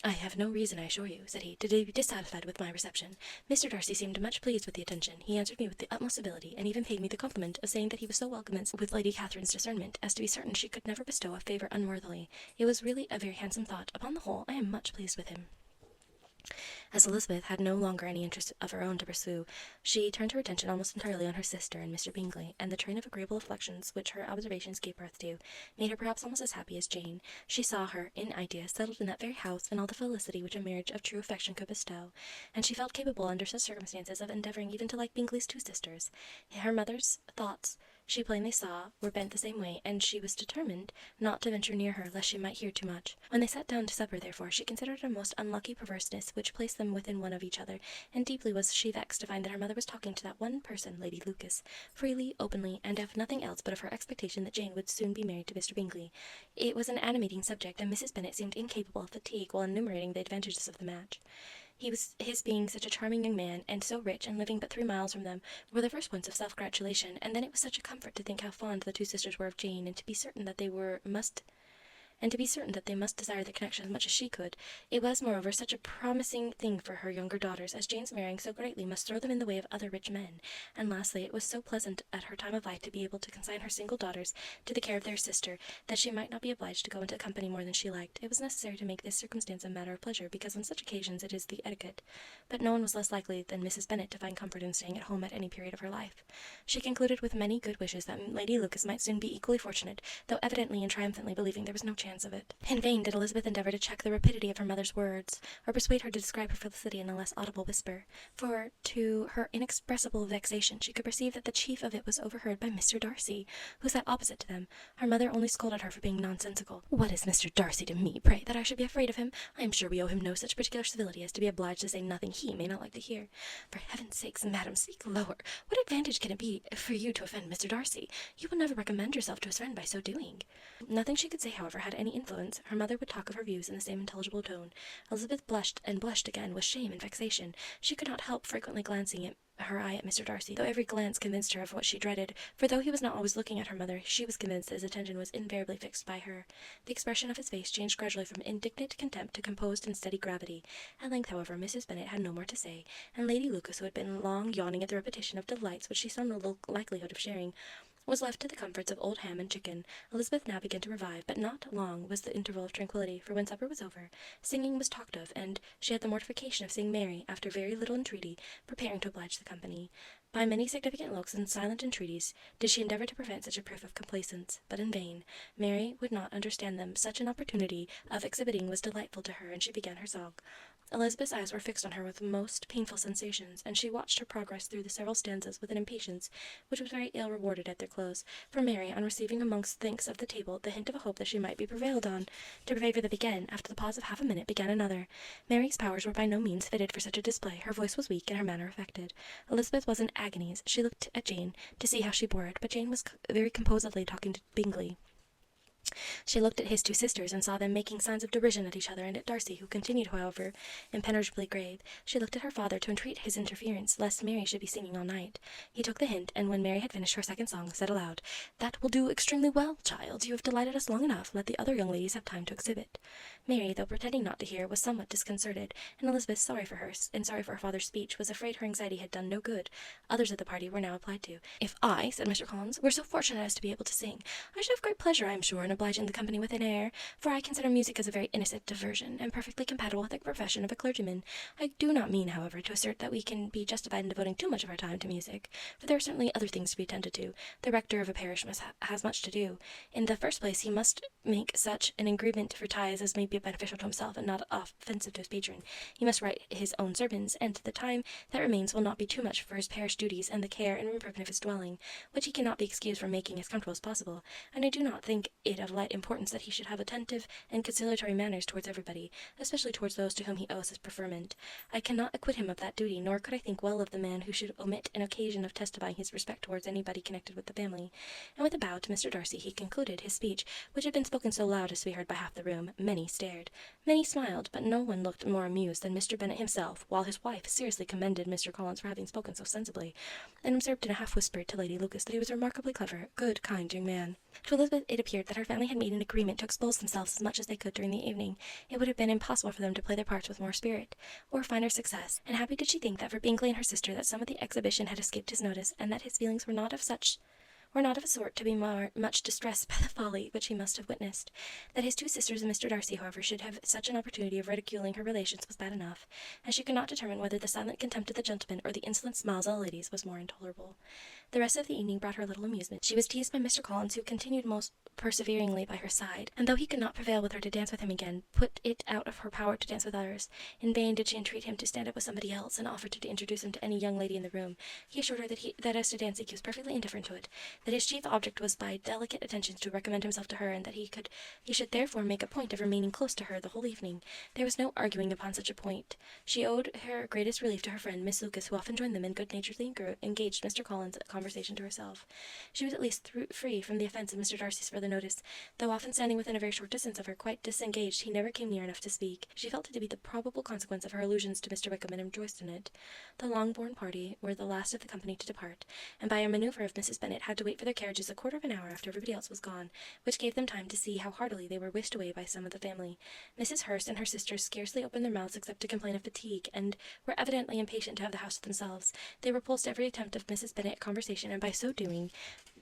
"I have no reason, I assure you," said he, "to be dissatisfied with my reception. Mr. Darcy seemed much pleased with the attention. He answered me with the utmost civility, and even paid me the compliment of saying that he was so well commenced with Lady Catherine's discernment as to be certain she could never bestow a favour unworthily. It was really a very handsome thought. Upon the whole, I am much pleased with him." As Elizabeth had no longer any interest of her own to pursue, she turned her attention almost entirely on her sister and Mr. Bingley, and the train of agreeable reflections which her observations gave birth to made her perhaps almost as happy as Jane. She saw her, in idea, settled in that very house, and all the felicity which a marriage of true affection could bestow, and she felt capable under such circumstances of endeavouring even to like Bingley's two sisters. Her mother's thoughts, she plainly saw, were bent the same way, and she was determined not to venture near her, lest she might hear too much. When they sat down to supper, therefore, she considered it a most unlucky perverseness which placed them within one of each other, and deeply was she vexed to find that her mother was talking to that one person, Lady Lucas, freely, openly, and of nothing else but of her expectation that Jane would soon be married to Mr. Bingley. It was an animating subject, and Mrs. Bennet seemed incapable of fatigue while enumerating the advantages of the match. His being such a charming young man, and so rich, and living but 3 miles from them, were the first points of self-gratulation, and then it was such a comfort to think how fond the two sisters were of Jane, and to be certain that they must desire the connection as much as she could. It was, moreover, such a promising thing for her younger daughters, as Jane's marrying so greatly must throw them in the way of other rich men. And lastly, it was so pleasant at her time of life to be able to consign her single daughters to the care of their sister, that she might not be obliged to go into company more than she liked. It was necessary to make this circumstance a matter of pleasure, because on such occasions it is the etiquette. But no one was less likely than Mrs. Bennet to find comfort in staying at home at any period of her life. She concluded with many good wishes that Lady Lucas might soon be equally fortunate, though evidently and triumphantly believing there was no chance of it. In vain did Elizabeth endeavour to check the rapidity of her mother's words, or persuade her to describe her felicity in a less audible whisper, for, to her inexpressible vexation, she could perceive that the chief of it was overheard by Mr. Darcy, who sat opposite to them. Her mother only scolded her for being nonsensical. "What is Mr. Darcy to me, pray, that I should be afraid of him? I am sure we owe him no such particular civility as to be obliged to say nothing he may not like to hear. For heaven's sakes, madam, speak lower. What advantage can it be for you to offend Mr. Darcy? You will never recommend yourself to his friend by so doing." Nothing she could say, however, had any influence. Her mother would talk of her views in the same intelligible tone. Elizabeth blushed and blushed again with shame and vexation. She could not help frequently glancing her eye at Mr. Darcy, though every glance convinced her of what she dreaded, for though he was not always looking at her mother, she was convinced that his attention was invariably fixed by her. The expression of his face changed gradually from indignant contempt to composed and steady gravity. At length, however, Mrs. Bennet had no more to say, and Lady Lucas, who had been long yawning at the repetition of delights which she saw no likelihood of sharing, was left to the comforts of old ham and chicken. Elizabeth now began to revive, but not long was the interval of tranquillity, for when supper was over, singing was talked of, and she had the mortification of seeing Mary, after very little entreaty, preparing to oblige the company. By many significant looks and silent entreaties did she endeavour to prevent such a proof of complaisance, but in vain. Mary would not understand them. Such an opportunity of exhibiting was delightful to her, and she began her song. Elizabeth's eyes were fixed on her with most painful sensations, and she watched her progress through the several stanzas with an impatience which was very ill rewarded at their close, for Mary, on receiving amongst thanks of the table the hint of a hope that she might be prevailed on to favour them again, after the pause of half a minute, began another. Mary's powers were by no means fitted for such a display. Her voice was weak, and her manner affected. Elizabeth was in agonies. She looked at Jane to see how she bore it, but Jane was very composedly talking to Bingley. She looked at his two sisters, and saw them making signs of derision at each other, and at Darcy, who continued, however, impenetrably grave. She looked at her father to entreat his interference, lest Mary should be singing all night. He took the hint, and when Mary had finished her second song, said aloud, "That will do extremely well, child. You have delighted us long enough. Let the other young ladies have time to exhibit." Mary, though pretending not to hear, was somewhat disconcerted, and Elizabeth, sorry for her, and sorry for her father's speech, was afraid her anxiety had done no good. Others of the party were now applied to. "If I," said Mr. Collins, "were so fortunate as to be able to sing, I should have great pleasure, I am sure, in obliging the company with an air, for I consider music as a very innocent diversion, and perfectly compatible with the profession of a clergyman. I do not mean, however, to assert that we can be justified in devoting too much of our time to music, for there are certainly other things to be attended to. The rector of a parish has much to do. In the first place, he must make such an agreement for tithes as may be beneficial to himself and not offensive to his patron. He must write his own sermons, and the time that remains will not be too much for his parish duties and the care and improvement of his dwelling, which he cannot be excused from making as comfortable as possible, and I do not think it of light importance that he should have attentive and conciliatory manners towards everybody, especially towards those to whom he owes his preferment. I cannot acquit him of that duty, nor could I think well of the man who should omit an occasion of testifying his respect towards anybody connected with the family. And with a bow to Mr. Darcy, he concluded his speech, which had been spoken so loud as to be heard by half the room. Many stared. Many smiled, but no one looked more amused than Mr. Bennet himself, while his wife seriously commended Mr. Collins for having spoken so sensibly, and observed in a half-whisper to Lady Lucas that he was a remarkably clever, good, kind young man. To Elizabeth it appeared that her family had made an agreement to expose themselves as much as they could during the evening. It would have been impossible for them to play their parts with more spirit, or finer success, and happy did she think that for Bingley and her sister that some of the exhibition had escaped his notice, and that his feelings were not of a sort to be much distressed by the folly which he must have witnessed. That his two sisters and Mr. Darcy, however, should have such an opportunity of ridiculing her relations was bad enough, and she could not determine whether the silent contempt of the gentlemen or the insolent smiles of the ladies was more intolerable. The rest of the evening brought her little amusement. She was teased by Mr. Collins, who continued most perseveringly by her side, and though he could not prevail with her to dance with him again, put it out of her power to dance with others. In vain did she entreat him to stand up with somebody else, and offered to introduce him to any young lady in the room. He assured her that as to dancing he was perfectly indifferent to it, that his chief object was by delicate attentions to recommend himself to her, and that he should therefore make a point of remaining close to her the whole evening. There was no arguing upon such a point. She owed her greatest relief to her friend, Miss Lucas, who often joined them and good-naturedly engaged Mr. Collins' conversation to herself. She was at least free from the offence of Mr. Darcy's further notice, though often standing within a very short distance of her, quite disengaged, he never came near enough to speak. She felt it to be the probable consequence of her allusions to Mr. Wickham, and rejoiced in it. The Longbourn party were the last of the company to depart, and by a manoeuvre of Mrs. Bennet had to wait for their carriages a quarter of an hour after everybody else was gone, which gave them time to see how heartily they were wished away by some of the family. Mrs. Hurst and her sisters scarcely opened their mouths except to complain of fatigue, and were evidently impatient to have the house to themselves. They repulsed every attempt of Mrs. Bennet at conversation, and by so doing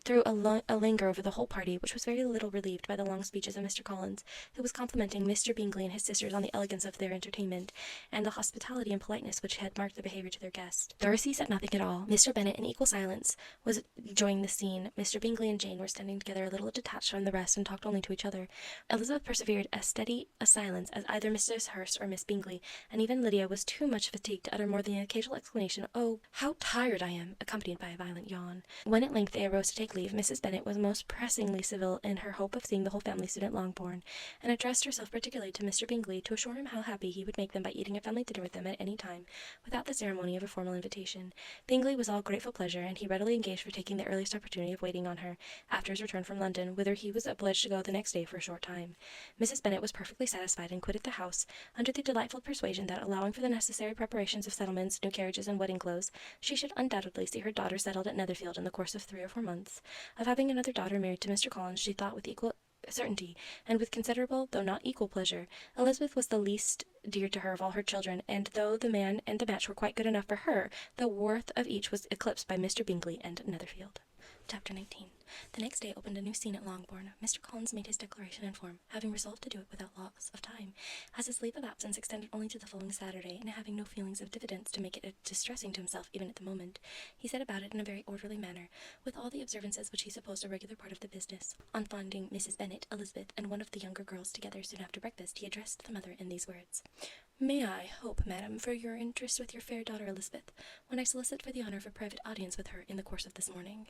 threw a languor over the whole party, which was very little relieved by the long speeches of Mr. Collins, who was complimenting Mr. Bingley and his sisters on the elegance of their entertainment, and the hospitality and politeness which had marked the behaviour to their guest. Darcy said nothing at all. Mr. Bennet, in equal silence, was enjoying the scene. Mr. Bingley and Jane were standing together a little detached from the rest, and talked only to each other. Elizabeth persevered as steady a silence as either Mrs. Hurst or Miss Bingley, and even Lydia was too much fatigued to utter more than the occasional exclamation, "Oh, how tired I am!" accompanied by a violent yawn. When at length they arose to take leave, Mrs. Bennet was most pressingly civil in her hope of seeing the whole family soon at Longbourn, and addressed herself particularly to Mr. Bingley to assure him how happy he would make them by eating a family dinner with them at any time, without the ceremony of a formal invitation. Bingley was all grateful pleasure, and he readily engaged for taking the earliest opportunity of waiting on her, after his return from London, whither he was obliged to go the next day for a short time. Mrs. Bennet was perfectly satisfied, and quitted the house, under the delightful persuasion that, allowing for the necessary preparations of settlements, new carriages, and wedding clothes, she should undoubtedly see her daughter settled at Netherfield in the course of 3 or 4 months. Of having another daughter married to Mr. Collins she thought with equal certainty, and with considerable, though not equal, pleasure. Elizabeth was the least dear to her of all her children, and though the man and the match were quite good enough for her, the worth of each was eclipsed by Mr. Bingley and Netherfield. Chapter 19. The next day opened a new scene at Longbourn. Mr. Collins made his declaration in form, having resolved to do it without loss of time, as his leave of absence extended only to the following Saturday, and having no feelings of diffidence to make it distressing to himself even at the moment, he set about it in a very orderly manner, with all the observances which he supposed a regular part of the business. On finding Mrs. Bennet, Elizabeth, and one of the younger girls together soon after breakfast, he addressed the mother in these words: "May I hope, madam, for your interest with your fair daughter Elizabeth, when I solicit for the honour of a private audience with her in the course of this morning?"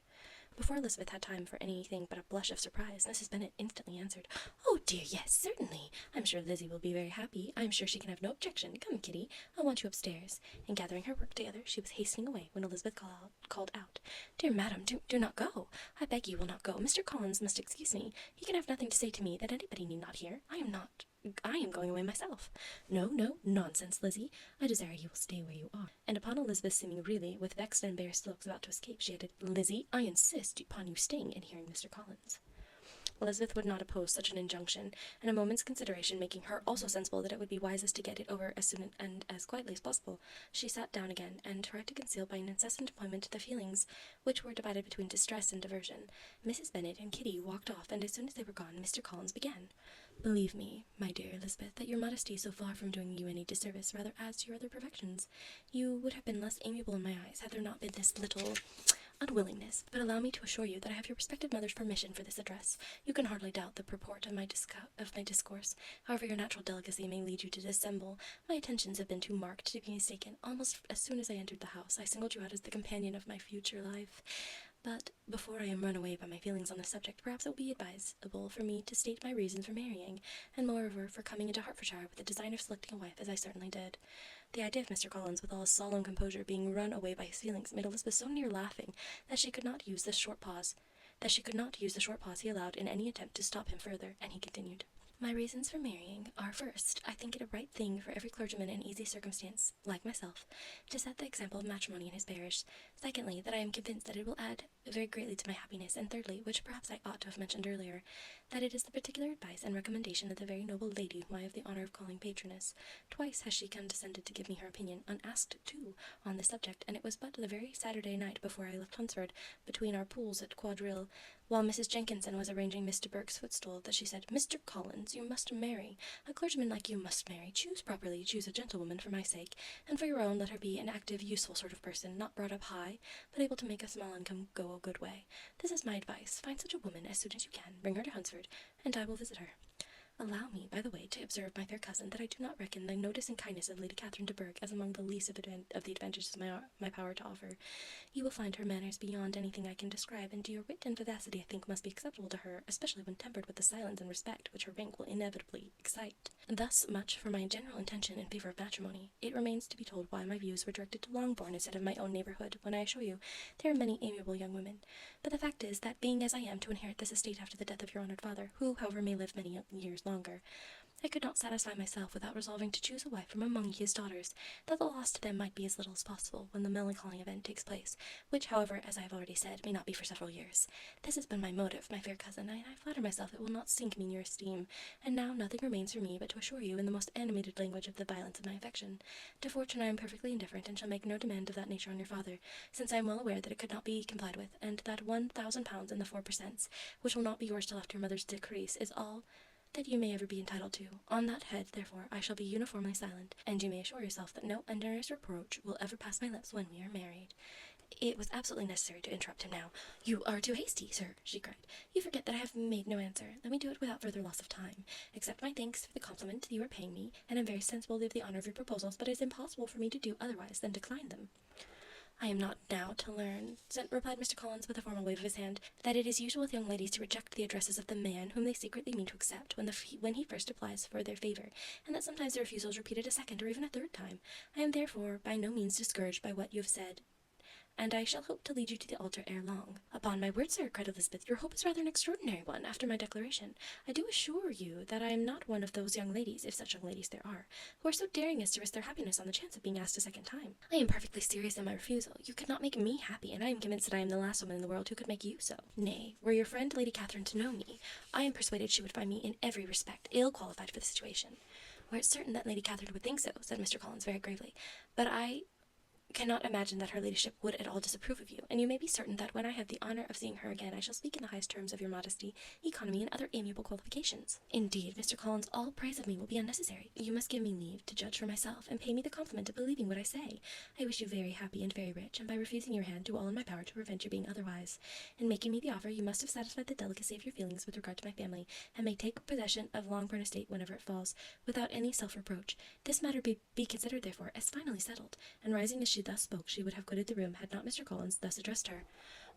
Before Elizabeth had time for anything but a blush of surprise, Mrs. Bennet instantly answered, "Oh dear, yes, certainly. I'm sure Lizzie will be very happy. I'm sure she can have no objection. Come, Kitty, I want you upstairs." And gathering her work together, she was hastening away, when Elizabeth called out, "Dear madam, do not go. I beg you will not go. Mr. Collins must excuse me. He can have nothing to say to me that anybody need not hear. I am going away myself." No, nonsense, Lizzie. I desire you will stay where you are." And upon Elizabeth seeming really, with vexed and embarrassed looks, about to escape, she added, "Lizzie, I insist upon you staying and hearing Mr. Collins." Elizabeth would not oppose such an injunction, and a moment's consideration making her also sensible that it would be wisest to get it over as soon and as quietly as possible, she sat down again, and tried to conceal by an incessant employment the feelings which were divided between distress and diversion. Mrs. Bennet and Kitty walked off, and as soon as they were gone, Mr. Collins began: "Believe me, my dear Elizabeth, that your modesty, so far from doing you any disservice, rather adds to your other perfections. You would have been less amiable in my eyes had there not been this little unwillingness. But allow me to assure you that I have your respected mother's permission for this address. You can hardly doubt the purport of my discourse. However your natural delicacy may lead you to dissemble, my attentions have been too marked to be mistaken. Almost as soon as I entered the house, I singled you out as the companion of my future life. But before I am run away by my feelings on the subject, perhaps it will be advisable for me to state my reasons for marrying, and moreover for coming into Hertfordshire with the design of selecting a wife, as I certainly did. The idea of Mr. Collins, with all his solemn composure, being run away by his feelings, made Elizabeth so near laughing that she could not use the short pause he allowed in any attempt to stop him further, and he continued. My reasons for marrying are, first, I think it a right thing for every clergyman in easy circumstance, like myself, to set the example of matrimony in his parish. Secondly, that I am convinced that it will add very greatly to my happiness. And thirdly, which perhaps I ought to have mentioned earlier, that it is the particular advice and recommendation of the very noble lady whom I have the honour of calling patroness. Twice has she condescended to give me her opinion, unasked too, on the subject, and it was but the very Saturday night before I left Hunsford, between our pools at Quadrille, while Mrs. Jenkinson was arranging Mr. Burke's footstool, that she said, "Mr. Collins, you must marry. A clergyman like you must marry. Choose properly. Choose a gentlewoman for my sake, and for your own let her be an active, useful sort of person, not brought up high, but able to make a small income go a good way. This is my advice. Find such a woman as soon as you can. Bring her to Hunsford, and I will visit her. Allow me, by the way, to observe, my fair cousin, that I do not reckon the notice and kindness of Lady Catherine de Bourgh as among the least of the advantages my power to offer. You will find her manners beyond anything I can describe, and your wit and vivacity I think must be acceptable to her, especially when tempered with the silence and respect which her rank will inevitably excite. Thus much for my general intention in favour of matrimony. It remains to be told why my views were directed to Longbourn instead of my own neighbourhood, when I assure you there are many amiable young women. But the fact is, that being as I am to inherit this estate after the death of your honoured father, who, however, may live many years longer, I could not satisfy myself without resolving to choose a wife from among his daughters, that the loss to them might be as little as possible when the melancholy event takes place, which, however, as I have already said, may not be for several years. This has been my motive, my fair cousin, and I flatter myself it will not sink me in your esteem. And now nothing remains for me but to assure you, in the most animated language, of the violence of my affection. To fortune I am perfectly indifferent, and shall make no demand of that nature on your father, since I am well aware that it could not be complied with, and that £1,000 and the 4 per cents, which will not be yours till after your mother's decrease, is all that you may ever be entitled to. On that head, therefore, I shall be uniformly silent, and you may assure yourself that no ungenerous reproach will ever pass my lips when we are married." It was absolutely necessary to interrupt him now. "You are too hasty, sir," she cried. "You forget that I have made no answer. Let me do it without further loss of time. Accept my thanks for the compliment you are paying me, and am very sensible of the honour of your proposals, but it is impossible for me to do otherwise than decline them." "I am not now to learn," replied Mr. Collins, with a formal wave of his hand, "that it is usual with young ladies to reject the addresses of the man whom they secretly mean to accept when he first applies for their favour, and that sometimes the refusal is repeated a second or even a third time. I am therefore by no means discouraged by what you have said, and I shall hope to lead you to the altar ere long." "Upon my word, sir," cried Elizabeth, "your hope is rather an extraordinary one, after my declaration. I do assure you that I am not one of those young ladies, if such young ladies there are, who are so daring as to risk their happiness on the chance of being asked a second time. I am perfectly serious in my refusal. You could not make me happy, and I am convinced that I am the last woman in the world who could make you so. Nay, were your friend Lady Catherine to know me, I am persuaded she would find me in every respect ill qualified for the situation." "Were it certain that Lady Catherine would think so," said Mr. Collins very gravely, "but I cannot imagine that her ladyship would at all disapprove of you, and you may be certain that when I have the honour of seeing her again I shall speak in the highest terms of your modesty, economy, and other amiable qualifications. Indeed, Mr. Collins, all praise of me will be unnecessary. You must give me leave to judge for myself, and pay me the compliment of believing what I say. I wish you very happy and very rich, and by refusing your hand do all in my power to prevent your being otherwise. In making me the offer you must have satisfied the delicacy of your feelings with regard to my family, and may take possession of Longbourn estate whenever it falls, without any self-reproach. This matter be considered, therefore, as finally settled." And rising as she thus spoke, she would have quitted the room had not Mr. Collins thus addressed her.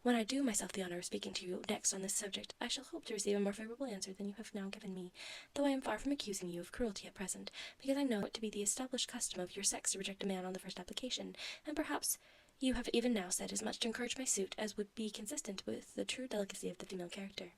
"When I do myself the honour of speaking to you next on this subject, I shall hope to receive a more favourable answer than you have now given me, though I am far from accusing you of cruelty at present, because I know it to be the established custom of your sex to reject a man on the first application, and perhaps you have even now said as much to encourage my suit as would be consistent with the true delicacy of the female character."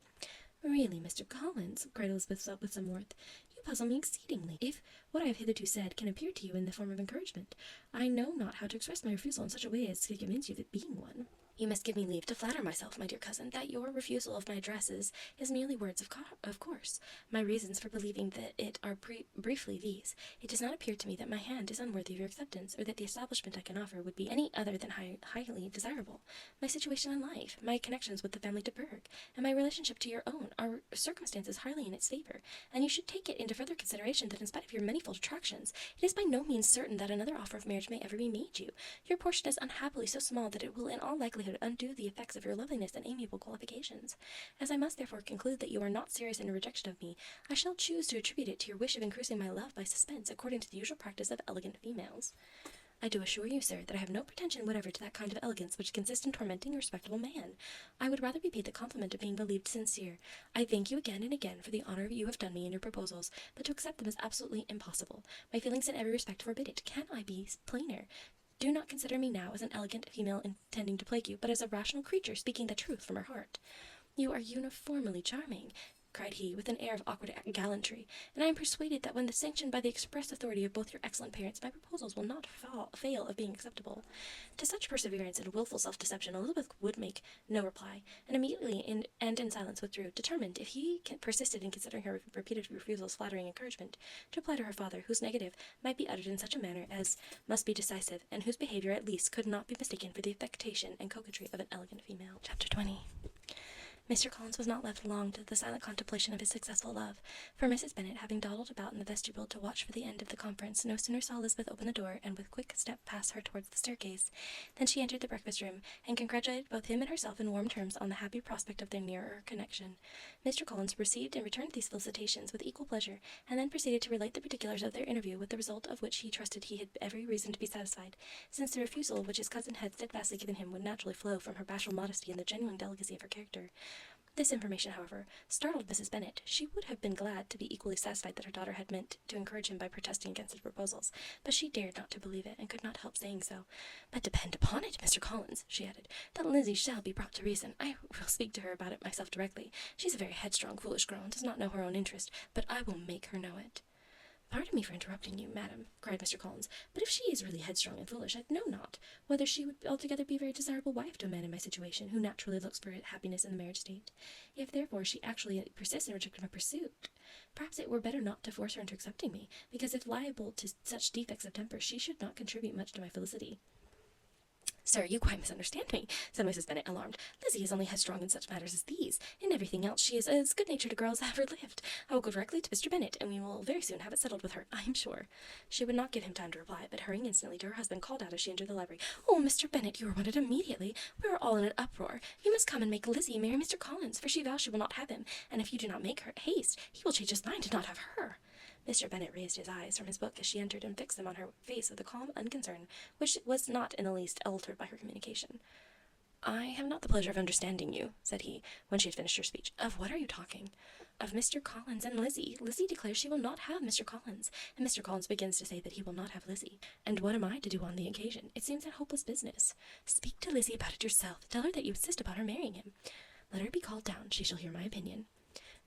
"Really, Mr. Collins," cried Elizabeth with some warmth, "you puzzle me exceedingly. If what I have hitherto said can appear to you in the form of encouragement, I know not how to express my refusal in such a way as to convince you of it being one." "You must give me leave to flatter myself, my dear cousin, that your refusal of my addresses is merely words of course. My reasons for believing that it are briefly these. It does not appear to me that my hand is unworthy of your acceptance, or that the establishment I can offer would be any other than highly desirable. My situation in life, my connections with the family de Bourgh, and my relationship to your own, are circumstances highly in its favour, and you should take it into further consideration that in spite of your manifold attractions, it is by no means certain that another offer of marriage may ever be made you. Your portion is unhappily so small that it will in all likelihood undo the effects of your loveliness and amiable qualifications. As I must therefore conclude that you are not serious in your rejection of me, I shall choose to attribute it to your wish of increasing my love by suspense, according to the usual practice of elegant females." I do assure you, sir, that I have no pretension whatever to that kind of elegance which consists in tormenting a respectable man. I would rather be paid the compliment of being believed sincere. I thank you again and again for the honour you have done me in your proposals, but to accept them is absolutely impossible. My feelings in every respect forbid it. Can I be plainer? Do not consider me now as an elegant female intending to plague you, but as a rational creature speaking the truth from her heart. You are uniformly charming, cried he, with an air of awkward gallantry, and I am persuaded that when sanctioned by the express authority of both your excellent parents, my proposals will not fail of being acceptable. To such perseverance and wilful self-deception Elizabeth would make no reply, and immediately in silence withdrew, determined, if he persisted in considering her repeated refusals flattering encouragement, to apply to her father, whose negative might be uttered in such a manner as must be decisive, and whose behaviour at least could not be mistaken for the affectation and coquetry of an elegant female. Chapter 20. Mr. Collins was not left long to the silent contemplation of his successful love, for Mrs. Bennet, having dawdled about in the vestibule to watch for the end of the conference, no sooner saw Elizabeth open the door, and with quick step pass her towards the staircase, than she entered the breakfast-room, and congratulated both him and herself in warm terms on the happy prospect of their nearer connection. Mr. Collins received and returned these felicitations with equal pleasure, and then proceeded to relate the particulars of their interview, with the result of which he trusted he had every reason to be satisfied, since the refusal which his cousin had steadfastly given him would naturally flow from her bashful modesty and the genuine delicacy of her character. This information, however, startled Mrs. Bennet. She would have been glad to be equally satisfied that her daughter had meant to encourage him by protesting against his proposals, but she dared not to believe it, and could not help saying so. "But depend upon it, Mr. Collins," she added, "that Lizzie shall be brought to reason. I will speak to her about it myself directly. She's a very headstrong, foolish girl, and does not know her own interest, but I will make her know it." "Pardon me for interrupting you, madam," cried Mr. Collins, "but if she is really headstrong and foolish, I know not whether she would altogether be a very desirable wife to a man in my situation, who naturally looks for happiness in the marriage state. If, therefore, she actually persists in rejecting my pursuit, perhaps it were better not to force her into accepting me, because if liable to such defects of temper, she should not contribute much to my felicity." "Sir, you quite misunderstand me," said Mrs. Bennet, alarmed. "Lizzie is only headstrong in such matters as these. In everything else she is as good-natured a girl as ever lived. I will go directly to Mr. Bennet, and we will very soon have it settled with her, I am sure." She would not give him time to reply, but hurrying instantly to her husband, called out as she entered the library, "Oh, Mr. Bennet, you are wanted immediately. We are all in an uproar. You must come and make Lizzie marry Mr. Collins, for she vows she will not have him, and if you do not make her haste, he will change his mind and not have her." Mr. Bennet raised his eyes from his book as she entered, and fixed them on her face with a calm unconcern, which was not in the least altered by her communication. "I have not the pleasure of understanding you," said he, when she had finished her speech. "Of what are you talking?" "Of Mr. Collins and Lizzie. Lizzie declares she will not have Mr. Collins, and Mr. Collins begins to say that he will not have Lizzie. And what am I to do on the occasion? It seems a hopeless business. Speak to Lizzie about it yourself. Tell her that you insist upon her marrying him. Let her be called down. She shall hear my opinion."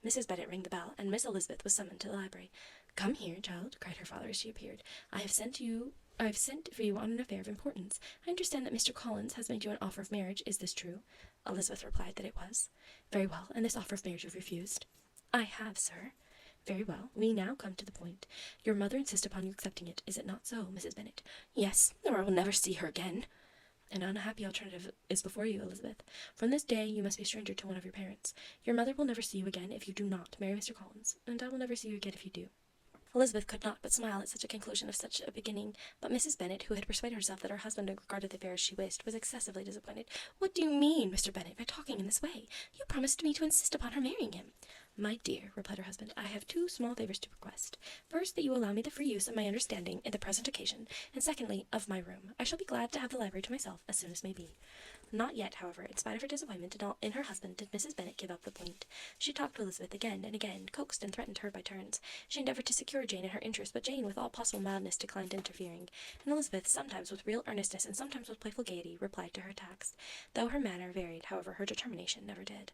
Mrs. Bennet rang the bell, and Miss Elizabeth was summoned to the library. "Come here, child," cried her father as she appeared. I have sent for you on an affair of importance. I understand that Mr. Collins has made you an offer of marriage. Is this true?" Elizabeth replied that it was. "Very well, and this offer of marriage you've refused?" "I have, sir." "Very well, we now come to the point. Your mother insists upon you accepting it. Is it not so, Mrs. Bennet?" "Yes, or I will never see her again." "An unhappy alternative is before you, Elizabeth. From this day you must be a stranger to one of your parents. Your mother will never see you again if you do not marry Mr. Collins, and I will never see you again if you do." Elizabeth could not but smile at such a conclusion of such a beginning, but Mrs. Bennet, who had persuaded herself that her husband regarded the affair as she wished, was excessively disappointed. "What do you mean, Mr. Bennet, by talking in this way? You promised me to insist upon her marrying him." "My dear," replied her husband, "I have two small favours to request. First, that you allow me the free use of my understanding in the present occasion, and secondly, of my room. I shall be glad to have the library to myself as soon as may be." Not yet, however, in spite of her disappointment in her husband, did Mrs. Bennet give up the point. She talked to Elizabeth again and again, coaxed and threatened her by turns. She endeavoured to secure Jane in her interest, but Jane, with all possible mildness, declined interfering, and Elizabeth, sometimes with real earnestness and sometimes with playful gaiety, replied to her attacks. Though her manner varied, however, her determination never did.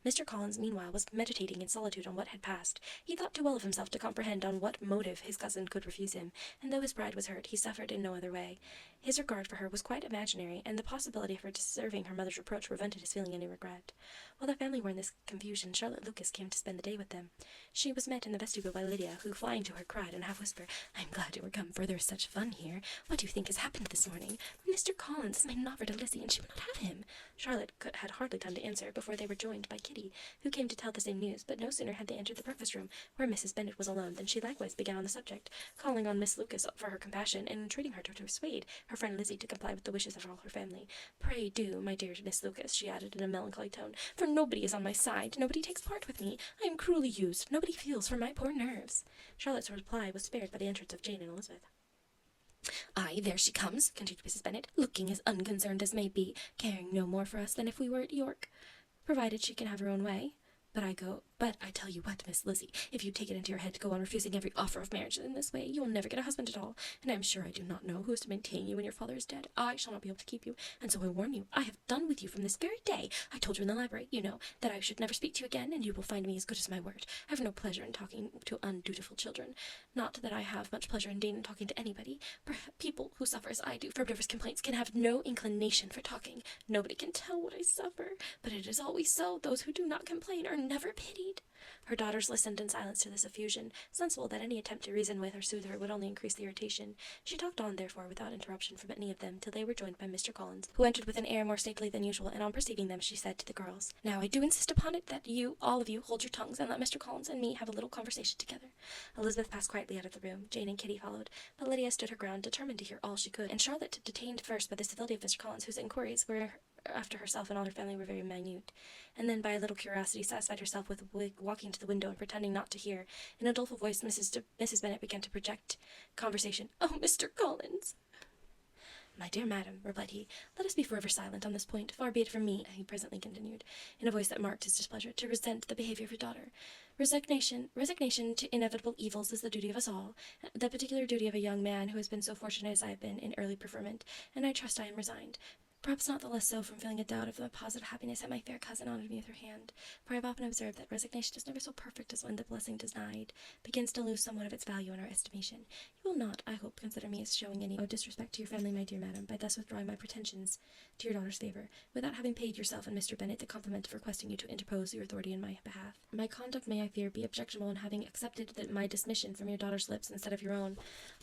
Mr. Collins, meanwhile, was meditating in solitude on what had passed. He thought too well of himself to comprehend on what motive his cousin could refuse him, and though his pride was hurt, he suffered in no other way. His regard for her was quite imaginary, and the possibility of her deserving her mother's reproach prevented his feeling any regret. While the family were in this confusion, Charlotte Lucas came to spend the day with them. She was met in the vestibule by Lydia, who, flying to her, cried in a half-whisper, "I am glad you were come, for there is such fun here. What do you think has happened this morning? Mr. Collins has made an offer to Lizzie, and she will not have him." Charlotte had hardly time to answer before they were joined by Kitty, who came to tell the same news, but no sooner had they entered the breakfast-room, where Mrs. Bennet was alone, than she likewise began on the subject, calling on Miss Lucas for her compassion, and entreating her to persuade her friend Lizzie to comply with the wishes of all her family. "Pray do, my dear Miss Lucas," she added in a melancholy tone, "for nobody is on my side, nobody takes part with me. I am cruelly used, nobody feels for my poor nerves." Charlotte's reply was spared by the entrance of Jane and Elizabeth. Aye, there she comes, continued Mrs. Bennet, looking as unconcerned as may be, caring no more for us than if we were at York, provided she can have her own way. But I tell you what, Miss Lizzie, if you take it into your head to go on refusing every offer of marriage in this way, you will never get a husband at all, and I am sure I do not know who is to maintain you when your father is dead. I shall not be able to keep you, and so I warn you, I have done with you from this very day. I told you in the library, you know, that I should never speak to you again, and you will find me as good as my word. I have no pleasure in talking to undutiful children. Not that I have much pleasure indeed in talking to anybody. People who suffer as I do from nervous complaints can have no inclination for talking. Nobody can tell what I suffer, but it is always so. Those who do not complain are never pitied. Her daughters listened in silence to this effusion, sensible that any attempt to reason with or soothe her would only increase the irritation. She talked on, therefore, without interruption from any of them, till they were joined by Mr. Collins, who entered with an air more stately than usual, and on perceiving them, she said to the girls, "Now I do insist upon it that you, all of you, hold your tongues, and let Mr. Collins and me have a little conversation together." Elizabeth passed quietly out of the room. Jane and Kitty followed, but Lydia stood her ground, determined to hear all she could, and Charlotte, detained first by the civility of Mr. Collins, whose inquiries were after herself and all her family were very minute, and then by a little curiosity satisfied herself with walking to the window and pretending not to hear. In a doleful voice, Mrs. Bennet began to project conversation. "Oh, Mr. Collins!" "My dear madam," replied he, "let us be forever silent on this point. Far be it from me," he presently continued, in a voice that marked his displeasure, "to resent the behaviour of your daughter. Resignation to inevitable evils is the duty of us all, the particular duty of a young man who has been so fortunate as I have been in early preferment, and I trust I am resigned. Perhaps not the less so from feeling a doubt of the positive happiness that my fair cousin honoured me with her hand, for I have often observed that resignation is never so perfect as when the blessing denied begins to lose somewhat of its value in our estimation. You will not, I hope, consider me as showing any disrespect to your family, my dear madam, by thus withdrawing my pretensions to your daughter's favour, without having paid yourself and Mr. Bennet the compliment of requesting you to interpose your authority in my behalf. My conduct may, I fear, be objectionable in having accepted my dismission from your daughter's lips instead of your own,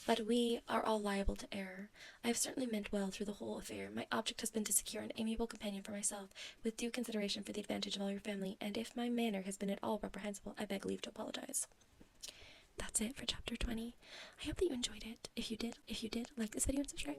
but we are all liable to error. I have certainly meant well through the whole affair. My object has been to secure an amiable companion for myself, with due consideration for the advantage of all your family, and if my manner has been at all reprehensible, I beg leave to apologize." That's it for chapter 20. I hope that you enjoyed it. If you did, like this video and subscribe.